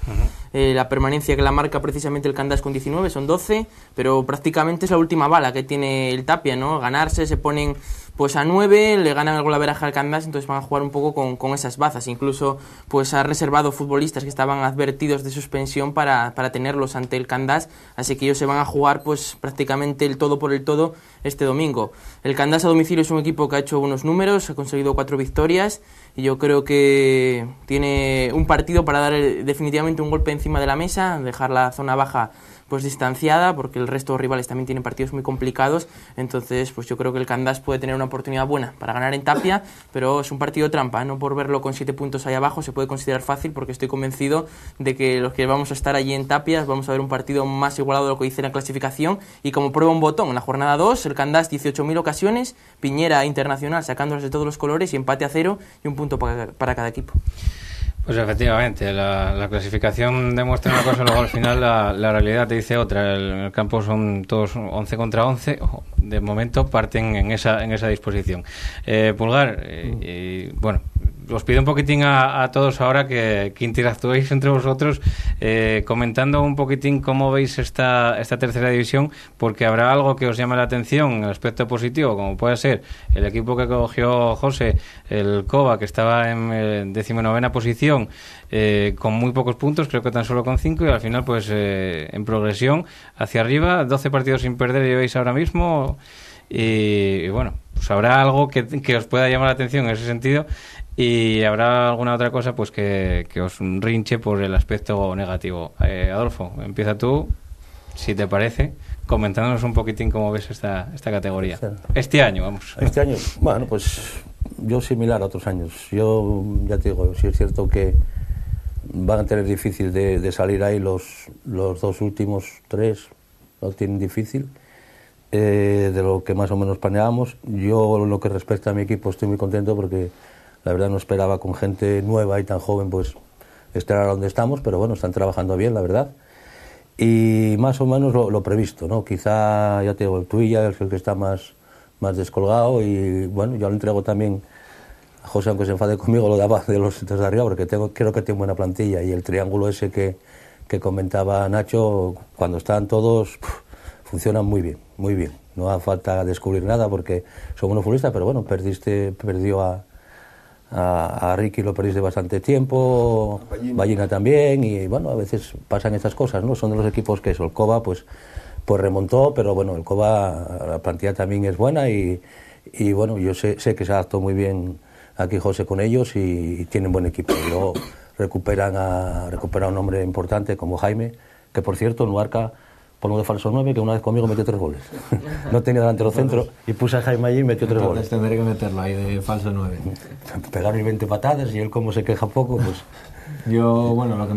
La permanencia que la marca precisamente el Candás con 19, son 12, pero prácticamente es la última bala que tiene el Tapia, ¿no? Ganarse, se ponen pues a 9, le ganan el golaveraje al Candás, entonces van a jugar un poco con esas bazas. Incluso pues ha reservado futbolistas que estaban advertidos de suspensión para tenerlos ante el Candás, así que ellos se van a jugar pues prácticamente el todo por el todo este domingo. El Candás a domicilio es un equipo que ha hecho buenos números, ha conseguido 4 victorias, y yo creo que tiene un partido para dar definitivamente un golpe encima de la mesa, dejar la zona baja pues distanciada, porque el resto de rivales también tienen partidos muy complicados. Entonces pues yo creo que el Candás puede tener una oportunidad buena para ganar en Tapia, pero es un partido trampa, no por verlo con 7 puntos ahí abajo se puede considerar fácil, porque estoy convencido de que los que vamos a estar allí en Tapia vamos a ver un partido más igualado de lo que dice la clasificación. Y como prueba un botón, en la jornada 2 el Candás 18.000 ocasiones, Piñera Internacional sacándolos de todos los colores, y empate a 0 y un punto para cada equipo. Pues efectivamente, la clasificación demuestra una cosa, luego al final la realidad te dice otra. El campo son todos 11 contra 11, de momento parten en esa disposición. Pulgar, bueno, os pido un poquitín a todos ahora que interactuéis entre vosotros, comentando un poquitín cómo veis esta tercera división, porque habrá algo que os llame la atención en el aspecto positivo, como puede ser el equipo que cogió José, el Cova, que estaba en 19ª posición, con muy pocos puntos, creo que tan solo con 5, y al final pues en progresión hacia arriba, 12 partidos sin perder lleváis ahora mismo, y bueno, pues habrá algo que os pueda llamar la atención en ese sentido. Y habrá alguna otra cosa pues que os rinche por el aspecto negativo. Adolfo, empieza tú, si te parece, comentándonos un poquitín cómo ves esta categoría. Este año, vamos. Este año, bueno, pues yo similar a otros años. Yo ya te digo, sí es cierto que van a tener difícil de salir ahí los dos últimos tres, lo tienen difícil, de lo que más o menos planeábamos. Yo, lo que respecta a mi equipo, estoy muy contento porque la verdad no esperaba con gente nueva y tan joven pues estar ahora donde estamos, pero bueno, están trabajando bien, la verdad. Y más o menos lo previsto, ¿no? Quizá, ya te digo, el Tuilla es el que está más descolgado, y bueno, yo le entrego también a José, aunque se enfade conmigo, lo daba de los de arriba, porque creo que tiene buena plantilla, y el triángulo ese que comentaba Nacho, cuando están todos, funcionan muy bien, muy bien. No hace falta descubrir nada porque son buenos futbolistas, pero bueno, perdió a Ricky, lo perdiste bastante tiempo, Ballina también, y bueno, a veces pasan estas cosas, ¿no? Son de los equipos que eso, el Cova pues remontó, pero bueno, el Cova, la plantilla también es buena, y bueno, yo sé que se adaptó muy bien aquí José con ellos, y tienen buen equipo. Y luego recuperan a un hombre importante como Jaime, que por cierto, en Luarca, por lo de falso 9, que una vez conmigo metió 3 goles. No tenía delantero centro y puse a Jaime allí y metió 3 goles. Tendré que meterlo ahí de falso 9. Pegaron 20 patadas, y él, como se queja poco, pues... Yo, bueno,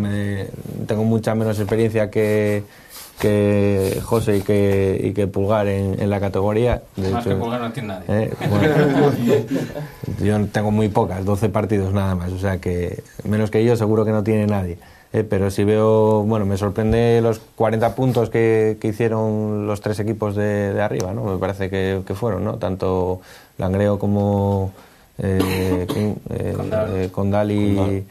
tengo mucha menos experiencia que José y que Pulgar en la categoría. De más hecho, que Pulgar no tiene nadie. Bueno, yo tengo muy pocas, 12 partidos nada más, o sea que menos que yo seguro que no tiene nadie. Pero si veo, bueno, me sorprende los 40 puntos que hicieron los 3 equipos de arriba, ¿no? Me parece que fueron, ¿no? Tanto Langreo como Condal y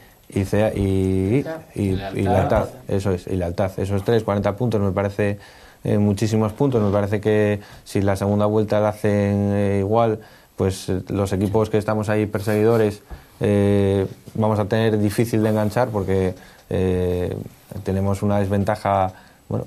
Lealtad, eso es, y Lealtad. Esos 40 puntos me parece muchísimos puntos. Me parece que si la segunda vuelta la hacen igual, pues los equipos que estamos ahí perseguidores vamos a tener difícil de enganchar, porque tenemos una desventaja, bueno,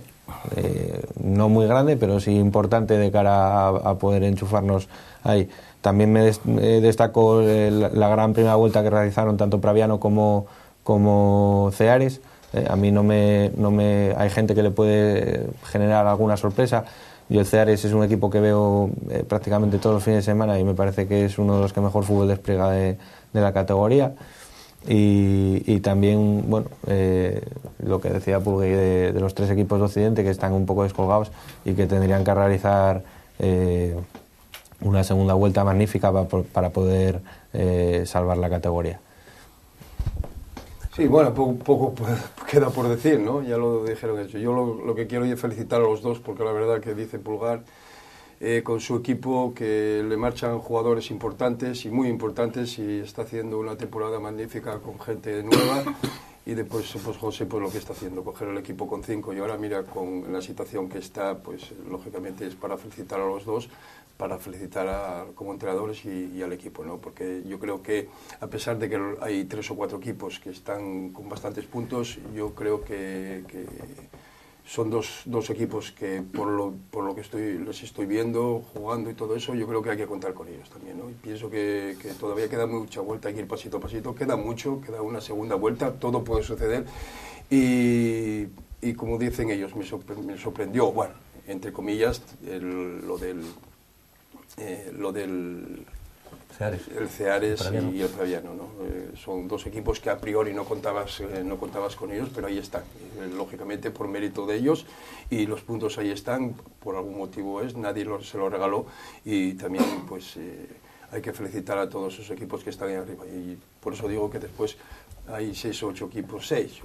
no muy grande, pero sí importante de cara a poder enchufarnos ahí. También me destaco la gran primera vuelta que realizaron tanto Praviano como Ceares. A mí hay gente que le puede generar alguna sorpresa. Yo el Ceares es un equipo que veo prácticamente todos los fines de semana, y me parece que es uno de los que mejor fútbol despliega de la categoría. Y también, bueno, lo que decía Pulgui de los 3 equipos de Occidente, que están un poco descolgados y que tendrían que realizar una segunda vuelta magnífica para poder salvar la categoría. Sí, bueno, poco queda por decir, ¿no? Ya lo dijeron eso. Yo lo que quiero es felicitar a los dos, porque la verdad que dice Pulgar, con su equipo, que le marchan jugadores importantes y muy importantes, y está haciendo una temporada magnífica con gente nueva. Y después pues José, pues lo que está haciendo, coger el equipo con 5, y ahora mira con la situación que está, pues lógicamente es para felicitar a los dos, para felicitar como entrenadores y al equipo, ¿no? Porque yo creo que, a pesar de que hay 3 o 4 equipos que están con bastantes puntos, yo creo que son dos equipos que por lo que les estoy viendo, jugando y todo eso, yo creo que hay que contar con ellos también, ¿no? Y pienso que todavía queda mucha vuelta, hay que ir pasito a pasito, queda mucho, queda una segunda vuelta, todo puede suceder, y como dicen ellos, me sorprendió, bueno, entre comillas, lo del Ceares y el Praviano, ¿no? Son 2 equipos que a priori no contabas con ellos, pero ahí están, lógicamente por mérito de ellos, y los puntos ahí están, por algún motivo nadie se los regaló, y también pues hay que felicitar a todos esos equipos que están ahí arriba, y por eso digo que después hay 6 o 8 equipos, 6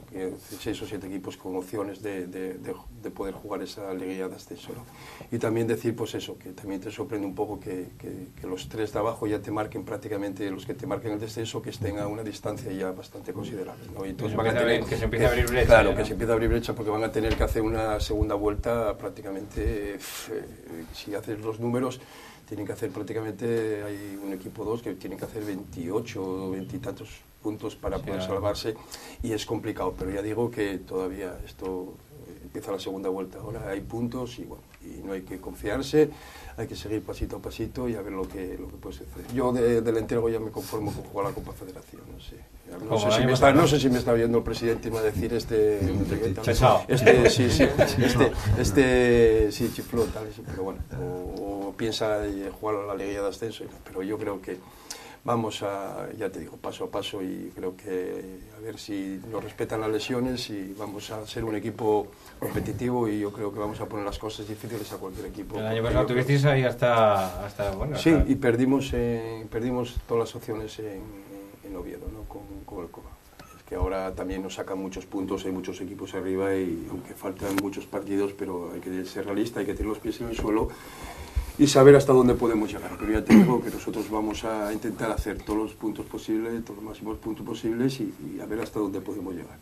o 7 equipos con opciones de poder jugar esa liguilla de ascenso, ¿no? Y también decir, pues eso, que también te sorprende un poco que los 3 de abajo ya te marquen prácticamente, los que te marquen el descenso, que estén a una distancia ya bastante considerable, ¿no? Y entonces que se empiece a abrir brecha. Claro, ¿no? Que se empiece a abrir brecha, porque van a tener que hacer una segunda vuelta prácticamente, si haces los números, tienen que hacer prácticamente, hay un equipo 2 que tienen que hacer 28 o 20 y tantos puntos para poder salvarse, y es complicado, pero ya digo que todavía esto empieza la segunda vuelta, ahora hay puntos, y bueno, y no hay que confiarse, hay que seguir pasito a pasito y a ver lo que puede suceder. Yo del entrego ya me conformo con jugar la Copa Federación, no sé. No sé si me está viendo el presidente y me va a decir sí, chiflón, tal, pero bueno, o piensa jugar a la Liga de Ascenso, pero yo creo que vamos a, ya te digo, paso a paso, y creo que a ver si nos respetan las lesiones y vamos a ser un equipo competitivo, y yo creo que vamos a poner las cosas difíciles a cualquier equipo. El año pasado tuvisteis ahí hasta bueno. Sí, hasta... y perdimos todas las opciones en Oviedo, ¿no? con el Cova. Es que ahora también nos sacan muchos puntos, hay muchos equipos arriba, y aunque faltan muchos partidos, pero hay que ser realista, hay que tener los pies en el suelo y saber hasta dónde podemos llegar. Pero ya te digo que nosotros vamos a intentar hacer todos los puntos posibles, todos los máximos puntos posibles, y a ver hasta dónde podemos llegar.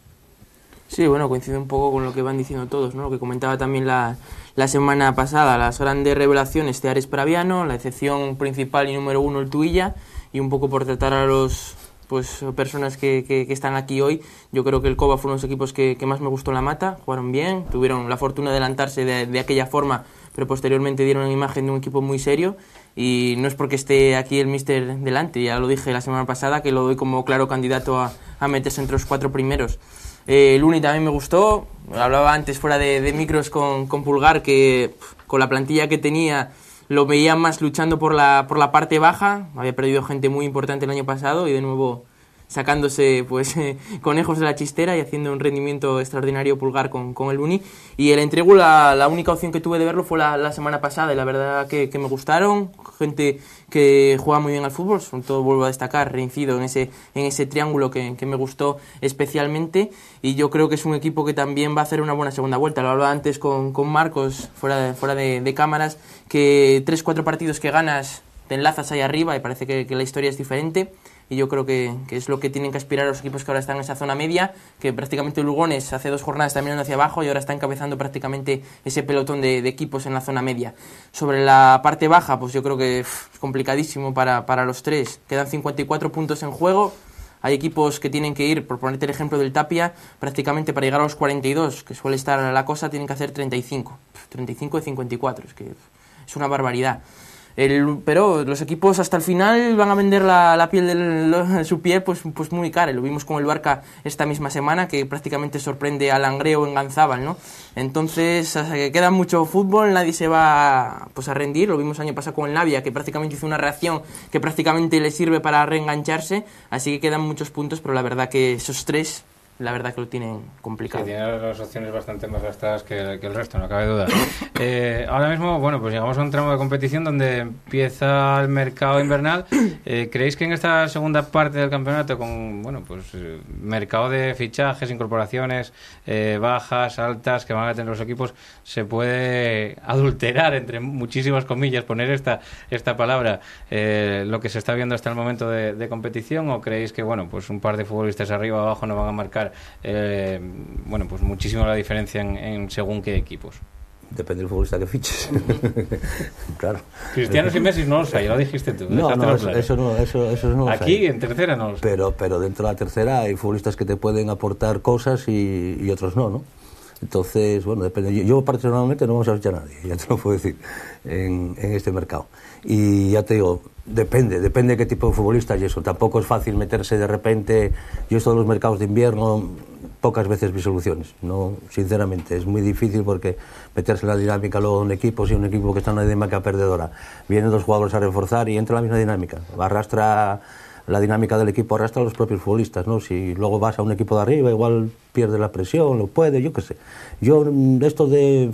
Sí, bueno, coincide un poco con lo que van diciendo todos, ¿no? Lo que comentaba también la semana pasada, las grandes revelaciones de Ares Praviano, la excepción principal y número 1 el Tuilla, y un poco por tratar a los personas que están aquí hoy, yo creo que el Cova fue uno de los equipos que más me gustó en la mata, jugaron bien, tuvieron la fortuna de adelantarse de aquella forma, pero posteriormente dieron una imagen de un equipo muy serio, y no es porque esté aquí el míster delante, ya lo dije la semana pasada, que lo doy como claro candidato a meterse entre los 4 primeros. El Uni también me gustó, hablaba antes fuera de micros con Pulgar, que con la plantilla que tenía lo veía más luchando por la parte baja, había perdido gente muy importante el año pasado y de nuevo sacándose conejos de la chistera y haciendo un rendimiento extraordinario Pulgar con el Uni. Y el Entregu, la única opción que tuve de verlo fue la semana pasada, y la verdad que me gustaron, gente que juega muy bien al fútbol, sobre todo vuelvo a destacar, reincido en ese triángulo que me gustó especialmente, y yo creo que es un equipo que también va a hacer una buena segunda vuelta. Lo hablaba antes con Marcos, fuera de cámaras, que 3-4 partidos que ganas te enlazas ahí arriba y parece que la historia es diferente. Y yo creo que es lo que tienen que aspirar los equipos que ahora están en esa zona media, que prácticamente Lugones hace 2 jornadas está mirando hacia abajo y ahora está encabezando prácticamente ese pelotón de equipos en la zona media. Sobre la parte baja, pues yo creo que es complicadísimo para los 3. Quedan 54 puntos en juego. Hay equipos que tienen que ir, por ponerte el ejemplo del Tapia, prácticamente para llegar a los 42, que suele estar la cosa, tienen que hacer 35. 35 de 54, es que es una barbaridad. Pero los equipos hasta el final van a vender la piel de su pie pues muy cara. Lo vimos con el Barca esta misma semana, que prácticamente sorprende a Langreo en Ganzábal, ¿no? Entonces queda mucho fútbol, nadie se va a rendir. Lo vimos el año pasado con el Navia, que prácticamente hizo una reacción que prácticamente le sirve para reengancharse. Así que quedan muchos puntos, pero la verdad que esos 3... la verdad que lo tienen complicado. Sí, tiene las opciones bastante más gastadas que el resto, no cabe duda. Ahora mismo, bueno, pues llegamos a un tramo de competición donde empieza el mercado invernal. ¿Creéis que en esta segunda parte del campeonato, con mercado de fichajes, incorporaciones, bajas, altas que van a tener los equipos, se puede adulterar, entre muchísimas comillas, poner esta palabra, lo que se está viendo hasta el momento de competición? ¿O creéis que un par de futbolistas arriba o abajo no van a marcar muchísimo la diferencia en según qué equipos? Depende del futbolista que fiches. Claro. Cristianos y Messi no los hay, lo dijiste tú. No, eso no los aquí hay. En tercera no los hay. Pero dentro de la tercera hay futbolistas que te pueden aportar cosas y otros no. Entonces, depende. Yo personalmente no vamos a fichar a nadie, ya te lo puedo decir, en este mercado. Y ya te digo, depende de qué tipo de futbolista y eso. Tampoco es fácil meterse de repente. Yo esto de los mercados de invierno, pocas veces vi soluciones, no, sinceramente. Es muy difícil porque meterse en la dinámica luego de un equipo, si un equipo que está en una dinámica perdedora, vienen 2 jugadores a reforzar y entra la misma dinámica. Arrastra la dinámica del equipo, arrastra a los propios futbolistas, ¿no? Si luego vas a un equipo de arriba, igual pierde la presión, lo puede, yo qué sé. Yo, esto de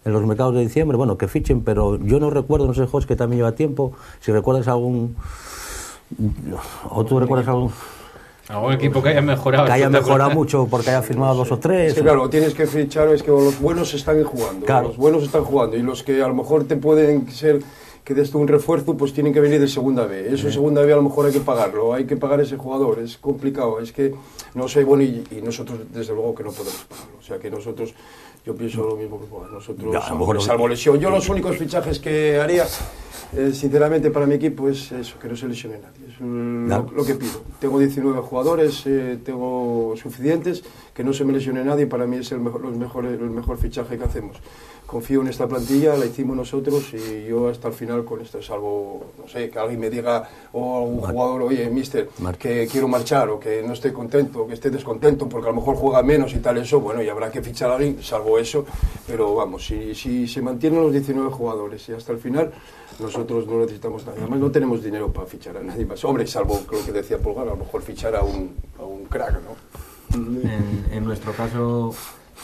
en los mercados de diciembre, que fichen, pero yo no recuerdo, no sé, Jos, que también lleva tiempo, si recuerdas algún... ¿O tú recuerdas algún equipo que haya mejorado? Que haya mejorado mucho porque haya firmado 2 o 3. Es que claro, tienes que fichar, es que los buenos están jugando, claro. Los buenos están jugando, y los que a lo mejor te pueden ser... que des tú un refuerzo, pues tienen que venir de segunda B. Eso en segunda B a lo mejor hay que pagarlo, hay que pagar ese jugador, es complicado, es que no sé, y nosotros desde luego que no podemos pagarlo, o sea que nosotros, yo pienso lo mismo que vos, nosotros, salvo lesión, yo los únicos fichajes que haría, sinceramente para mi equipo, es eso, que no se lesione nadie, es lo que pido. Tengo 19 jugadores, tengo suficientes, que no se me lesione nadie, para mí es el mejor fichaje que hacemos. Confío en esta plantilla, la hicimos nosotros y yo hasta el final con esto, salvo, no sé, que alguien me diga o algún jugador, oye, mister, que quiero marchar o que no esté contento o que esté descontento porque a lo mejor juega menos y tal, eso, y habrá que fichar a alguien, salvo o eso, pero vamos, si se mantienen los 19 jugadores y hasta el final, nosotros no necesitamos nada. Además no tenemos dinero para fichar a nadie más. Hombre, salvo lo que decía Pulgar, a lo mejor fichar a un crack, ¿no? En nuestro caso,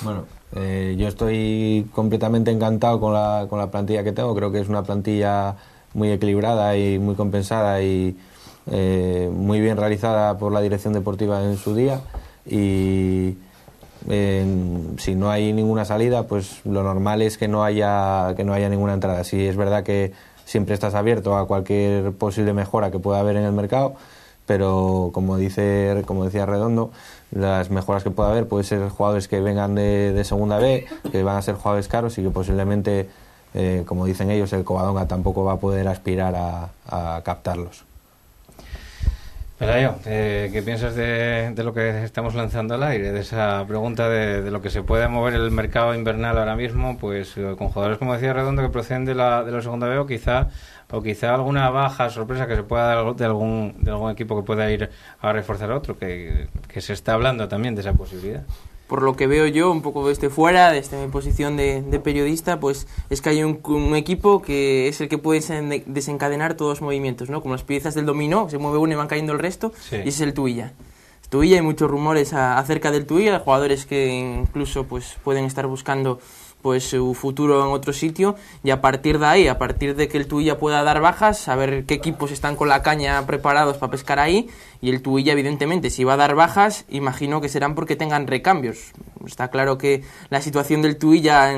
bueno, yo estoy completamente encantado con la plantilla que tengo. Creo que es una plantilla muy equilibrada y muy compensada y muy bien realizada por la dirección deportiva en su día. Y si no hay ninguna salida, pues lo normal es que no haya ninguna entrada. Sí, es verdad que siempre estás abierto a cualquier posible mejora que pueda haber en el mercado, pero como decía Redondo, las mejoras que pueda haber pueden ser jugadores que vengan de segunda B, que van a ser jugadores caros y que posiblemente, como dicen ellos, el Covadonga tampoco va a poder aspirar a captarlos. Pelayo, ¿qué piensas de lo que estamos lanzando al aire? De esa pregunta de lo que se puede mover el mercado invernal ahora mismo, pues con jugadores, como decía Redondo, que proceden de la segunda B o quizá alguna baja sorpresa que se pueda dar de algún equipo que pueda ir a reforzar a otro, que se está hablando también de esa posibilidad. Por lo que veo yo, un poco desde fuera, desde mi posición de periodista, pues es que hay un equipo que es el que puede desencadenar todos los movimientos, ¿no? Como las piezas del dominó, se mueve uno y van cayendo el resto, sí. Y ese es el Tuilla. Tuilla, hay muchos rumores acerca del Tuilla, jugadores que incluso pues pueden estar buscando pues su futuro en otro sitio, y a partir de ahí, a partir de que el Tuilla pueda dar bajas, a ver qué equipos están con la caña preparados para pescar ahí, y el Tuilla evidentemente si va a dar bajas, imagino que serán porque tengan recambios. Está claro que la situación del Tuilla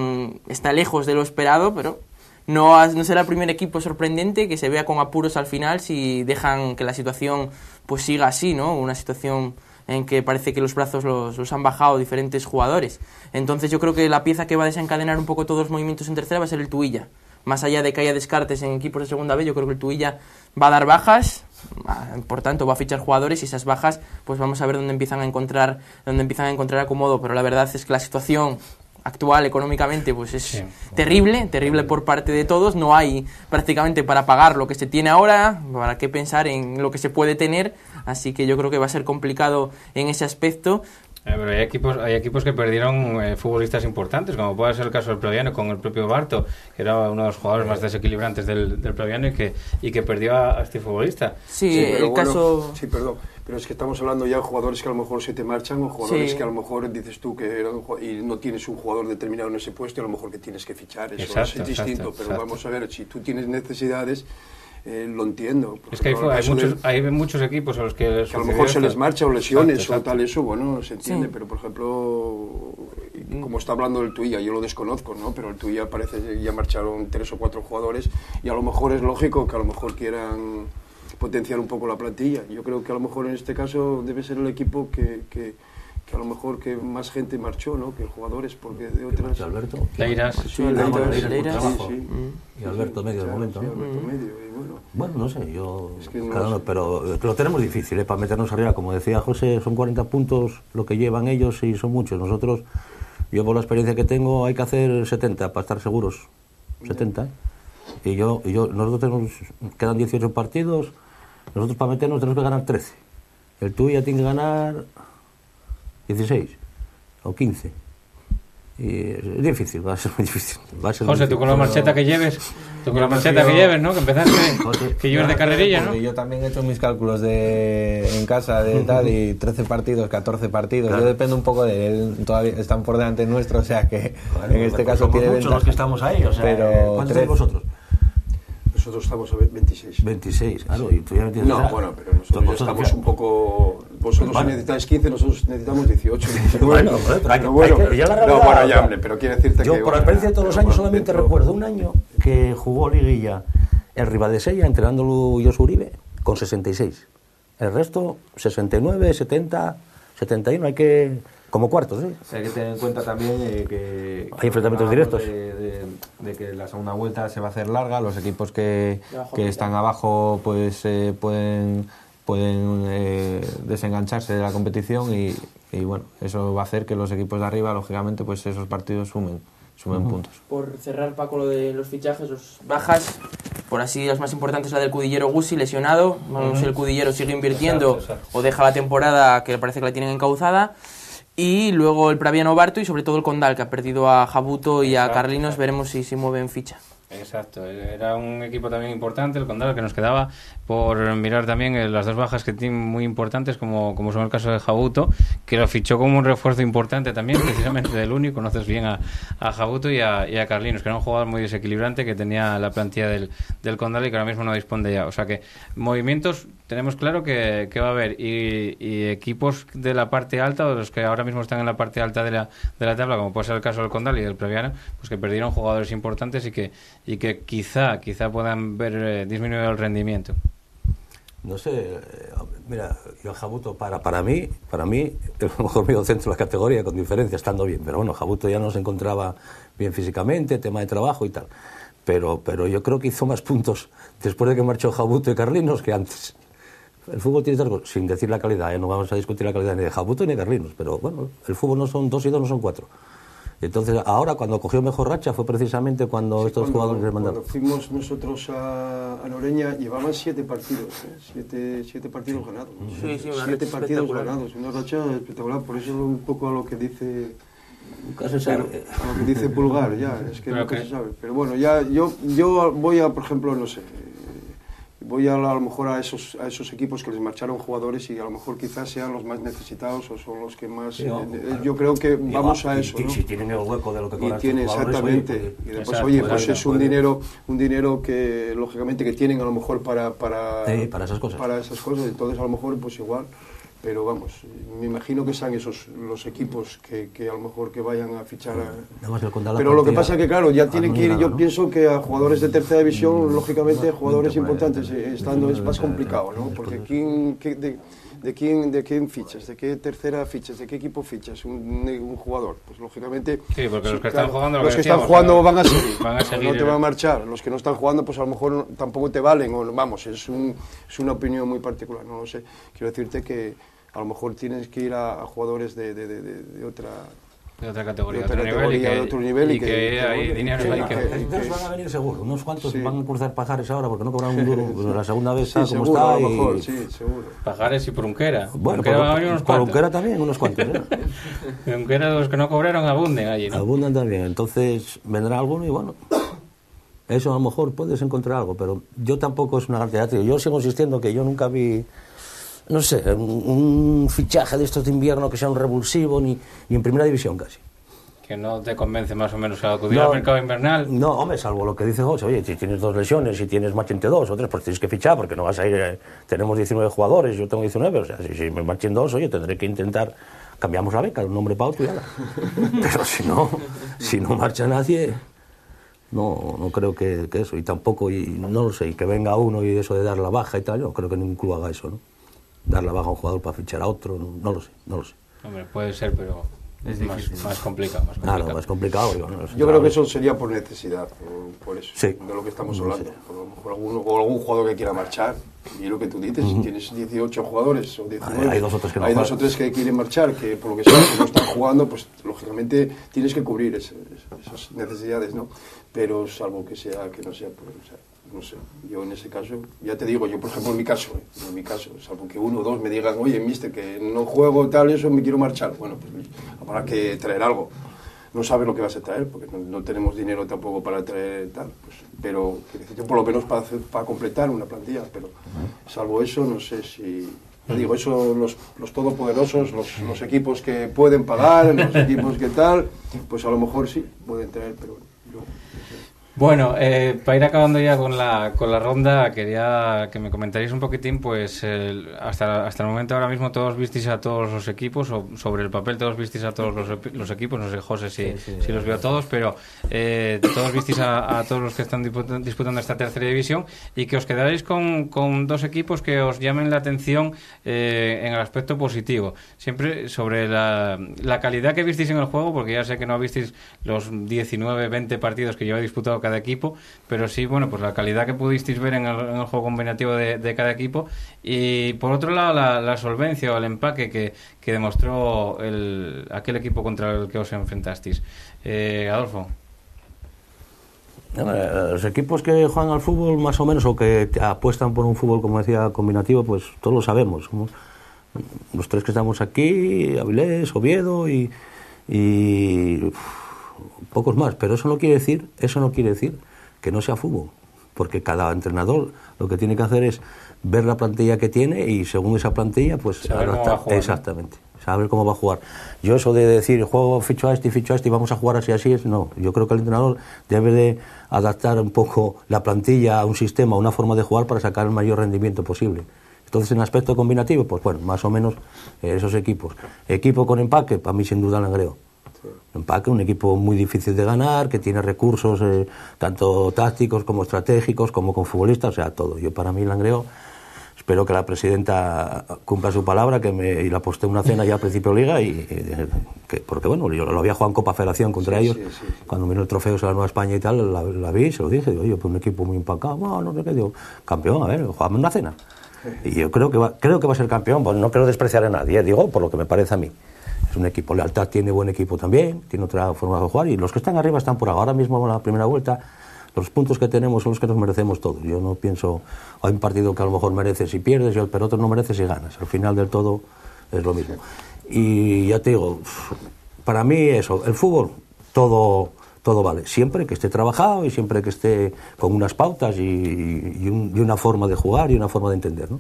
está lejos de lo esperado, pero no será el primer equipo sorprendente que se vea con apuros al final si dejan que la situación pues siga así, ¿no? Una situación en que parece que los brazos los han bajado diferentes jugadores. Entonces yo creo que la pieza que va a desencadenar un poco todos los movimientos en tercera va a ser el Tuilla. Más allá de que haya descartes en equipos de segunda B, yo creo que el Tuilla va a dar bajas, por tanto va a fichar jugadores, y esas bajas pues vamos a ver dónde empiezan a encontrar acomodo. Pero la verdad es que la situación actual económicamente pues es terrible por parte de todos. No hay prácticamente para pagar lo que se tiene ahora, para qué pensar en lo que se puede tener, así que yo creo que va a ser complicado en ese aspecto. Pero hay equipos que perdieron futbolistas importantes, como puede ser el caso del Proviano con el propio Barto, que era uno de los jugadores más desequilibrantes del Proviano y que perdió a este futbolista. Sí, el caso... Sí, perdón, pero es que estamos hablando ya de jugadores que a lo mejor se te marchan, o jugadores que a lo mejor dices tú que y no tienes un jugador determinado en ese puesto y a lo mejor que tienes que fichar. Eso es distinto, pero vamos a ver, si tú tienes necesidades... lo entiendo. Es que hay muchos equipos a los que a lo mejor se les marcha o lesiones o tal, eso, bueno, se entiende, pero por ejemplo, como está hablando del Tuilla, yo lo desconozco, ¿no? Pero el Tuilla parece que ya marcharon 3 o 4 jugadores y a lo mejor es lógico que a lo mejor quieran potenciar un poco la plantilla. Yo creo que a lo mejor en este caso debe ser el equipo que a lo mejor que más gente marchó, ¿no? Que jugadores, porque de otras... Alberto. Leiras. Sí, Leiras. Sí. Y Alberto medio de momento, ¿no? Alberto medio, y bueno, no sé, yo... Es que pero lo tenemos difícil, para meternos arriba. Como decía José, son 40 puntos lo que llevan ellos y son muchos. Nosotros, yo por la experiencia que tengo, hay que hacer 70 para estar seguros. 70, ¿eh? Y nosotros quedan 18 partidos, nosotros para meternos tenemos que ganar 13. El Tuilla tiene que ganar 16 o 15. Y es difícil, va a ser muy difícil. José, tú con la marcheta que lleves, ¿no? Que empezaste, que lleves de carrerilla, ¿no? Yo también he hecho mis cálculos en casa de tal, y 13 partidos, 14 partidos. Claro. Yo dependo un poco de él, todavía están por delante nuestro, o sea que bueno, en este caso tiene muchos los que estamos ahí, o sea, pero ¿cuántos sois vosotros? Nosotros estamos a 26. 26, claro, y tú ya me tienes... No, bueno, pero nosotros estamos un poco... Vosotros necesitáis 15, nosotros necesitamos 18. Bueno, pero quiero decirte yo, por la experiencia de todos los años, solamente recuerdo un año que jugó Liguilla en Ribadesella, entrenándolo Josu Uribe, con 66. El resto, 69, 70, 71, hay que... como cuartos, ¿eh? O sea, hay que tener en cuenta también que hay enfrentamientos directos. De que la segunda vuelta se va a hacer larga, los equipos que están abajo pues pueden desengancharse de la competición y bueno, eso va a hacer que los equipos de arriba, lógicamente, pues esos partidos sumen puntos. Por cerrar, Paco, lo de los fichajes, los bajas, por así las más importantes, la del Cudillero Gussi, lesionado. Vamos, si el Cudillero sigue invirtiendo o deja la temporada, que parece que la tienen encauzada. Y luego el Praviano Barto y sobre todo el Condal, que ha perdido a Jabuto y a Carlinos. Veremos si se mueve en ficha. Exacto, era un equipo también importante, el Condal, que nos quedaba por mirar también las dos bajas que tienen muy importantes, como son el caso de Jabuto, que lo fichó como un refuerzo importante también, precisamente del Uni. Conoces bien a Jabuto y a Carlinos, que era un jugador muy desequilibrante que tenía la plantilla del Condal y que ahora mismo no dispone de ella. O sea que movimientos tenemos claro que va a haber, y equipos de la parte alta, o de los que ahora mismo están en la parte alta de la tabla, como puede ser el caso del Condal y del Previano, pues que perdieron jugadores importantes y que quizá puedan ver disminuido el rendimiento. No sé, mira, yo Jabuto para mí el mejor medio centro de la categoría, con diferencia, estando bien, pero bueno, Jabuto ya no se encontraba bien físicamente, tema de trabajo y tal, pero yo creo que hizo más puntos después de que marchó Jabuto y Carlinos que antes. El fútbol tiene algo, sin decir la calidad, no vamos a discutir la calidad ni de Jabuto ni de Carlinos, pero bueno, el fútbol no son 2 y 2, no son 4. Entonces, ahora, cuando cogió mejor racha, fue precisamente cuando estos jugadores les mandaron. Cuando fuimos nosotros a Noreña, llevaban 7 partidos, 7 partidos ganados. Sí, una 7 racha partidos ganados, una racha espectacular. Por eso un poco a lo que dice... Nunca se sabe. A lo que dice Pulgar, ya, es que nunca se sabe. Pero bueno, ya yo voy a, por ejemplo, no sé... Voy a lo mejor a esos equipos que les marcharon jugadores y a lo mejor quizás sean los más necesitados o son los que más... yo creo que vamos a eso, ¿no? Si tienen el hueco de lo que cobran tiene, jugadores, exactamente. Y después, oye, pues es un dinero que, lógicamente, que tienen a lo mejor para esas cosas. Para esas cosas, entonces a lo mejor, pues igual... Pero vamos, me imagino que sean esos los equipos que a lo mejor que vayan a fichar pero lo que pasa es que claro, ya tienen que ir, yo pienso que a jugadores de tercera división, lógicamente jugadores importantes estando es más complicado, ¿no? Porque ¿de quién fichas? ¿De qué tercera fichas? ¿De qué equipo fichas un jugador? Pues lógicamente... Sí, porque los que están jugando... Los que están jugando van a seguir. No te van a marchar. Los que no están jugando, pues a lo mejor tampoco te valen. O, vamos, es una opinión muy particular, no lo sé. Quiero decirte que a lo mejor tienes que ir a jugadores de otra... De otra categoría, de otro nivel y que hay dinero ahí que... Unos van a venir seguro, unos cuantos van a cruzar Pajares ahora porque no cobran un duro, la segunda vez está como seguro, está. A lo mejor, sí, seguro. Pajares y Prunquera. Bueno, Prunquera también, unos cuantos. Prunquera, los que no cobraron abunden allí, ¿no? Abundan también, entonces vendrá alguno y bueno, eso a lo mejor puedes encontrar algo, pero yo tampoco es una garantía. Yo sigo insistiendo que yo nunca vi... No sé, un fichaje de estos de invierno que sea un revulsivo, ni en primera división casi. Que no te convence más o menos a acudir al mercado invernal. No, hombre, salvo lo que dice José, oye, si tienes 2 lesiones, si tienes marchen 2 o 3, pues tienes que fichar, porque no vas a ir, tenemos 19 jugadores, yo tengo 19, o sea, si me marchen 2, oye, tendré que intentar, cambiamos la beca, un nombre para otro y ya. Pero si no marcha nadie... No creo que eso, y tampoco, y no lo sé, y que venga uno y eso de dar la baja y tal, yo creo que ningún club haga eso, ¿no? Dar la baja a un jugador para fichar a otro, no lo sé. Hombre, puede ser, pero es más complicado. Claro, más complicado. Yo creo que eso sería por necesidad, por eso, sí, de lo que estamos hablando. Por algún jugador que quiera marchar, y lo que tú dices, si tienes 18 jugadores o 19, hay 2 o 3 que no hay 2 o 3 que quieren marchar, que por lo que sea, que no están jugando, pues lógicamente tienes que cubrir esas necesidades, ¿no? Pero salvo que no sea por... No sé, yo en ese caso, ya te digo, yo por ejemplo en mi caso, salvo que 1 o 2 me digan, oye, mister, que no juego tal, eso, me quiero marchar. Bueno, pues habrá que traer algo. No sabes lo que vas a traer, porque no tenemos dinero tampoco para traer tal, pues, pero por lo menos para completar una plantilla, pero salvo eso, no sé si... Ya digo, eso, los todopoderosos, los equipos que pueden pagar, los equipos que tal, pues a lo mejor sí, pueden traer, pero yo... Bueno, para ir acabando ya con la ronda, quería que me comentarais un poquitín, pues hasta el momento ahora mismo todos visteis a todos los equipos, o sobre el papel todos visteis a todos los equipos, no sé José si los veo a todos, pero todos visteis a todos los que están disputando esta tercera división, y que os quedaréis con 2 equipos que os llamen la atención en el aspecto positivo, siempre sobre la calidad que visteis en el juego, porque ya sé que no visteis los 19, 20 partidos que lleva disputado cada equipo, pero sí, bueno, pues la calidad que pudisteis ver en el juego combinativo de cada equipo, y por otro lado la solvencia o el empaque que demostró aquel equipo contra el que os enfrentasteis. Adolfo. Los equipos que juegan al fútbol más o menos, o que apuestan por un fútbol, como decía, combinativo, pues todos lo sabemos, ¿no? Los tres que estamos aquí, Avilés, Oviedo y pocos más, pero eso no quiere decir que no sea fútbol, porque cada entrenador lo que tiene que hacer es ver la plantilla que tiene y según esa plantilla pues saber cómo va a jugar, exactamente, saber cómo va a jugar. Yo eso de decir ficho a este y vamos a jugar así es, no, yo creo que el entrenador debe de adaptar un poco la plantilla a un sistema, a una forma de jugar para sacar el mayor rendimiento posible. Entonces, en aspecto combinativo, pues bueno, más o menos esos equipos. Equipo con empaque, para mí sin duda Langreo. Empaque, un equipo muy difícil de ganar, que tiene recursos tanto tácticos como estratégicos, como con futbolistas, o sea, todo. Yo para mí Langreo, espero que la presidenta cumpla su palabra, y la aposté una cena ya al principio de liga, porque bueno, yo lo había jugado en Copa Federación contra ellos, cuando vino el trofeo de la Nueva España y tal, la vi y se lo dije, digo, oye, pues un equipo muy empacado, no sé qué, digo, campeón, a ver, jugame una cena. Y yo creo que va a ser campeón, pues no quiero despreciar a nadie, digo, por lo que me parece a mí. Es un equipo, Lealtad tiene buen equipo también, tiene otra forma de jugar, y los que están arriba están por ahora mismo en la primera vuelta. Los puntos que tenemos son los que nos merecemos todos. Yo no pienso, hay un partido que a lo mejor mereces y pierdes, pero otro no mereces y ganas. Al final del todo es lo mismo. Y ya te digo, para mí eso, el fútbol, todo vale, siempre que esté trabajado y siempre que esté con unas pautas y una forma de jugar y una forma de entender, ¿no?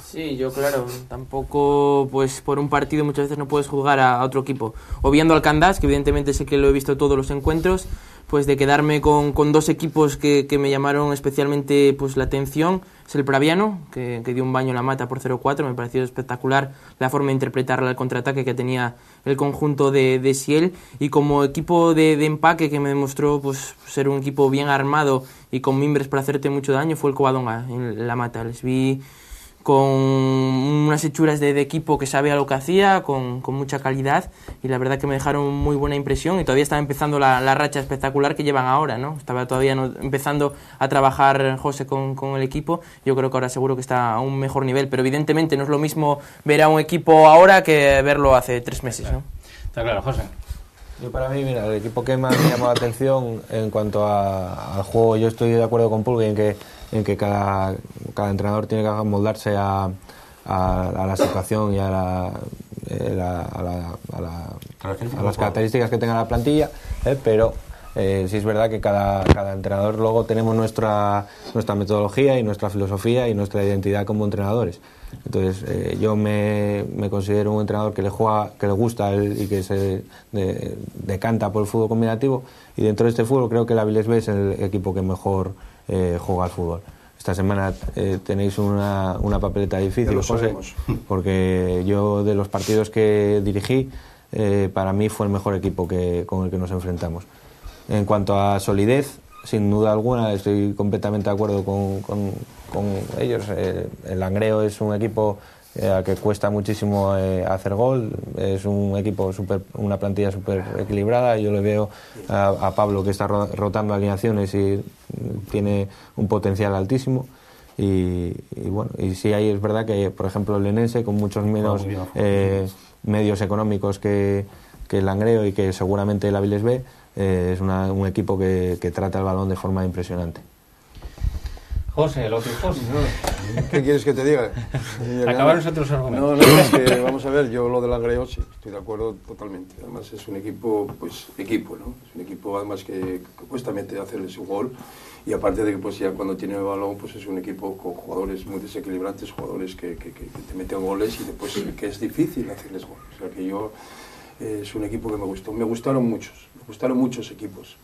Sí, yo claro, tampoco pues por un partido muchas veces no puedes juzgar a otro equipo. O viendo al Candás, que evidentemente sé que lo he visto todos los encuentros, pues de quedarme con dos equipos que me llamaron especialmente pues la atención. Es el Praviano, que dio un baño en la mata por 0-4, me pareció espectacular la forma de interpretar el contraataque que tenía el conjunto de Siel, y como equipo de empaque que me demostró pues ser un equipo bien armado y con mimbres para hacerte mucho daño, fue el Covadonga en la mata. Les vi con unas hechuras de equipo que sabía lo que hacía, con mucha calidad, y la verdad que me dejaron muy buena impresión, y todavía estaba empezando la racha espectacular que llevan ahora, ¿no? Estaba todavía empezando a trabajar José con el equipo. Yo creo que ahora seguro que está a un mejor nivel, pero evidentemente no es lo mismo ver a un equipo ahora que verlo hace 3 meses, ¿no? Está claro, José. Yo para mí, mira, el equipo que más me llamó la atención en cuanto al juego, yo estoy de acuerdo con Pulgui en que cada entrenador tiene que moldarse a la situación y a las características que tenga la plantilla, pero sí es verdad que cada entrenador luego tenemos nuestra metodología y nuestra filosofía y nuestra identidad como entrenadores. Entonces yo me considero un entrenador que le gusta y que se decanta por el fútbol combinativo, y dentro de este fútbol creo que el Avilés B es el equipo que mejor juega al fútbol. Esta semana tenéis una papeleta difícil, José, porque yo de los partidos que dirigí, para mí fue el mejor equipo con el que nos enfrentamos. En cuanto a solidez, sin duda alguna, estoy completamente de acuerdo con ellos. El Langreo es un equipo al que cuesta muchísimo hacer gol, es un equipo una plantilla súper equilibrada. Yo le veo a Pablo que está rotando alineaciones y tiene un potencial altísimo. Y bueno, y sí, ahí es verdad que, por ejemplo, el Lenense, con muchos menos medios económicos que el Langreo y que seguramente el Avilés B, es un equipo que trata el balón de forma impresionante. José, el otro José. ¿Qué quieres que te diga? Acabar nosotros argumentos. No, es que vamos a ver, yo lo del Langreo sí, estoy de acuerdo totalmente. Además es un equipo, ¿no? Es un equipo además que cuesta hacerle su gol, y aparte de que pues ya cuando tiene el balón pues es un equipo con jugadores muy desequilibrantes, jugadores que te meten goles y después que es difícil hacerles gol. O sea que yo es un equipo que me gustó. Me gustaron muchos equipos.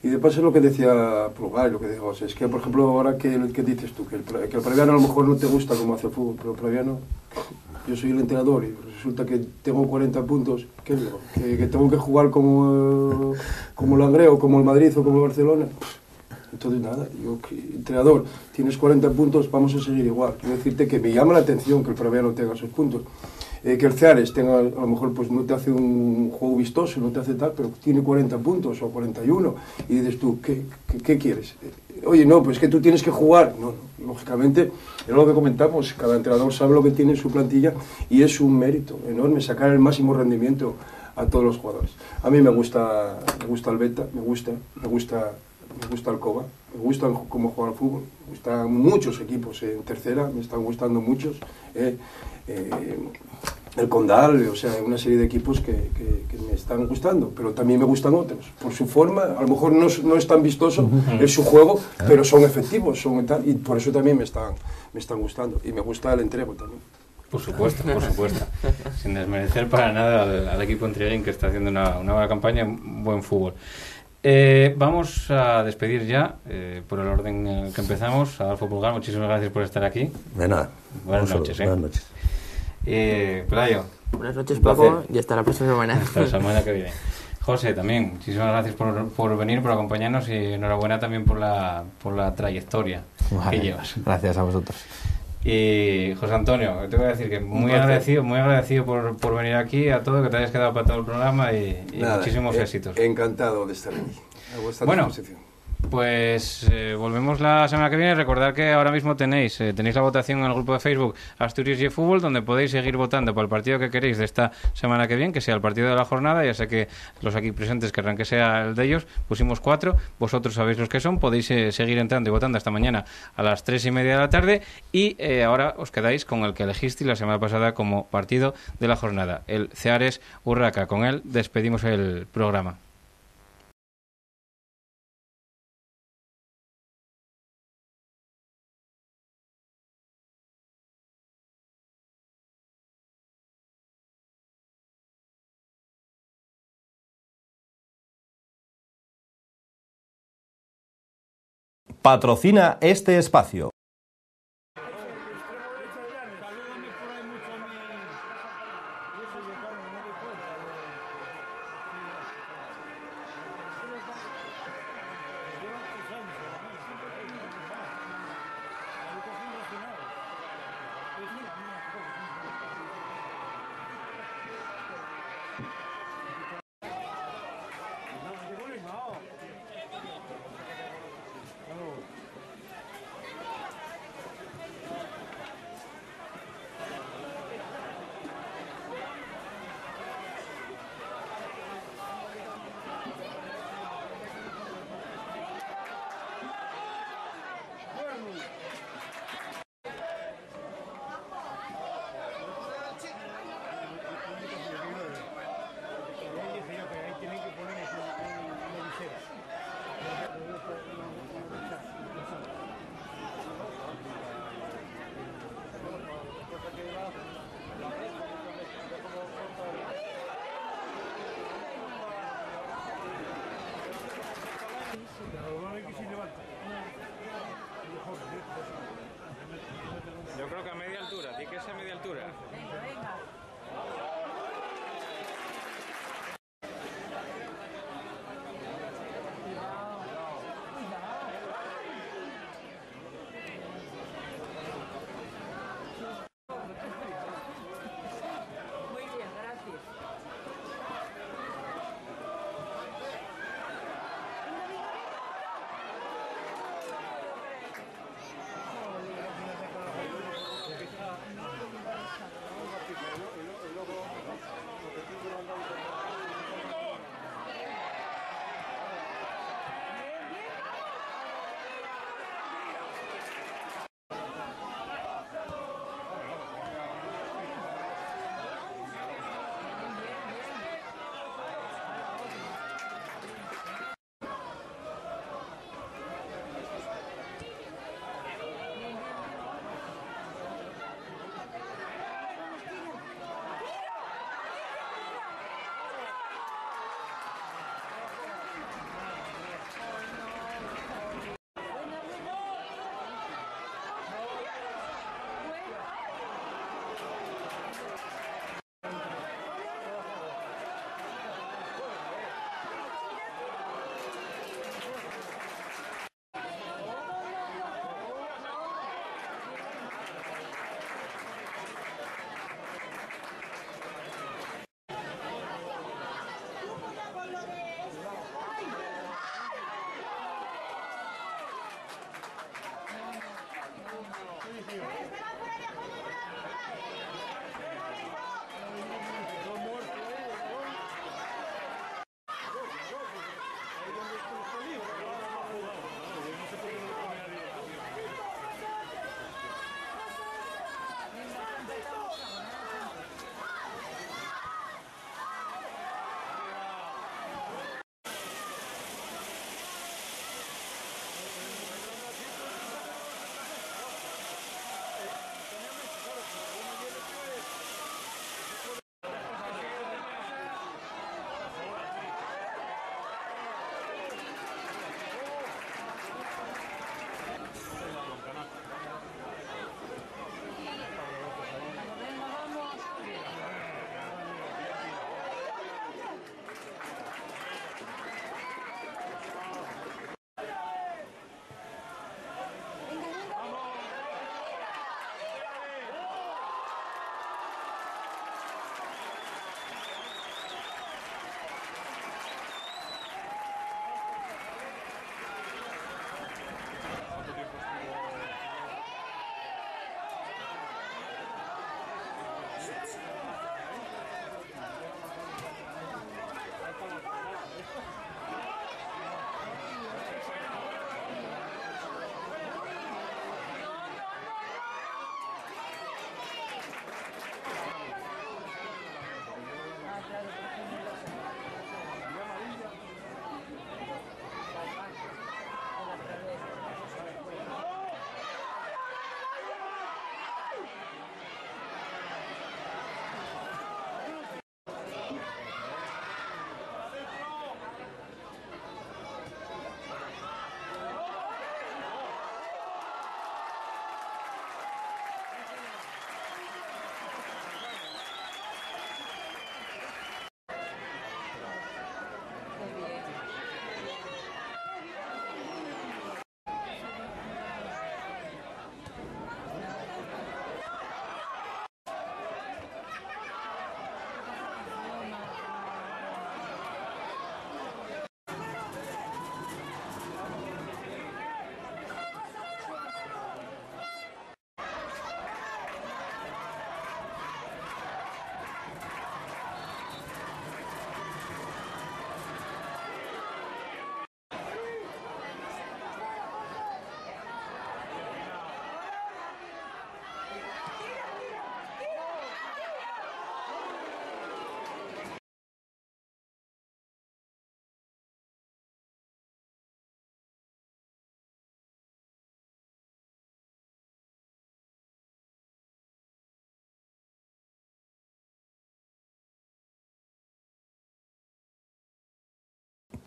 Y después es lo que decía Pulgar, lo que dijo José, es que por ejemplo ahora que dices tú, que el Praviano a lo mejor no te gusta cómo hace el fútbol, pero el Praviano, yo soy el entrenador y resulta que tengo 40 puntos, ¿qué digo? Que tengo que jugar como el Langreo, como el Madrid o como el Barcelona. Entonces nada, digo, entrenador, tienes 40 puntos, vamos a seguir igual. Quiero decirte que me llama la atención que el Praviano tenga esos puntos. Que el Ceares tenga, a lo mejor pues no te hace un juego vistoso, no te hace tal, pero tiene 40 puntos o 41, y dices tú, ¿qué quieres? Oye, no, pues que tú tienes que jugar. No, lógicamente, es lo que comentamos, cada entrenador sabe lo que tiene en su plantilla, y es un mérito enorme sacar el máximo rendimiento a todos los jugadores. A mí me gusta el Beta, me gusta Alcoba, me gustan cómo juegan al fútbol, me gustan muchos equipos en tercera, me están gustando muchos, el Condal, o sea, una serie de equipos que me están gustando, pero también me gustan otros, por su forma, a lo mejor no es tan vistoso, es su juego, pero son efectivos, son tal, y por eso también me están gustando, y me gusta el entrego también. Por supuesto, sin desmerecer para nada al equipo Entreguín, que está haciendo una buena campaña, un buen fútbol. Vamos a despedir ya, por el orden que empezamos. Adolfo Pulgar, muchísimas gracias por estar aquí. De nada. Buenas noches. Buenas noches. Pelayo. Buenas noches, Paco, y hasta la próxima semana. Hasta la semana que viene. José, también, muchísimas gracias por venir, por acompañarnos, y enhorabuena también por la trayectoria que llevas. Gracias a vosotros. Y José Antonio, te voy a decir que muy agradecido por venir aquí, a todo, que te hayas quedado para todo el programa, y muchísimos éxitos. Encantado de estar aquí, a vuestra disposición. Pues volvemos la semana que viene. Recordad que ahora mismo tenéis la votación en el grupo de Facebook Asturias y Fútbol, donde podéis seguir votando por el partido que queréis de esta semana que viene, que sea el partido de la jornada. Ya sé que los aquí presentes querrán que sea el de ellos. Pusimos 4, vosotros sabéis los que son. Podéis seguir entrando y votando hasta mañana a las 3:30 de la tarde. Y ahora os quedáis con el que elegisteis la semana pasada como partido de la jornada, el Ceares Urraca. Con él despedimos el programa. Patrocina este espacio. Yo creo que a media altura, di que es a media altura.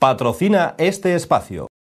Patrocina este espacio.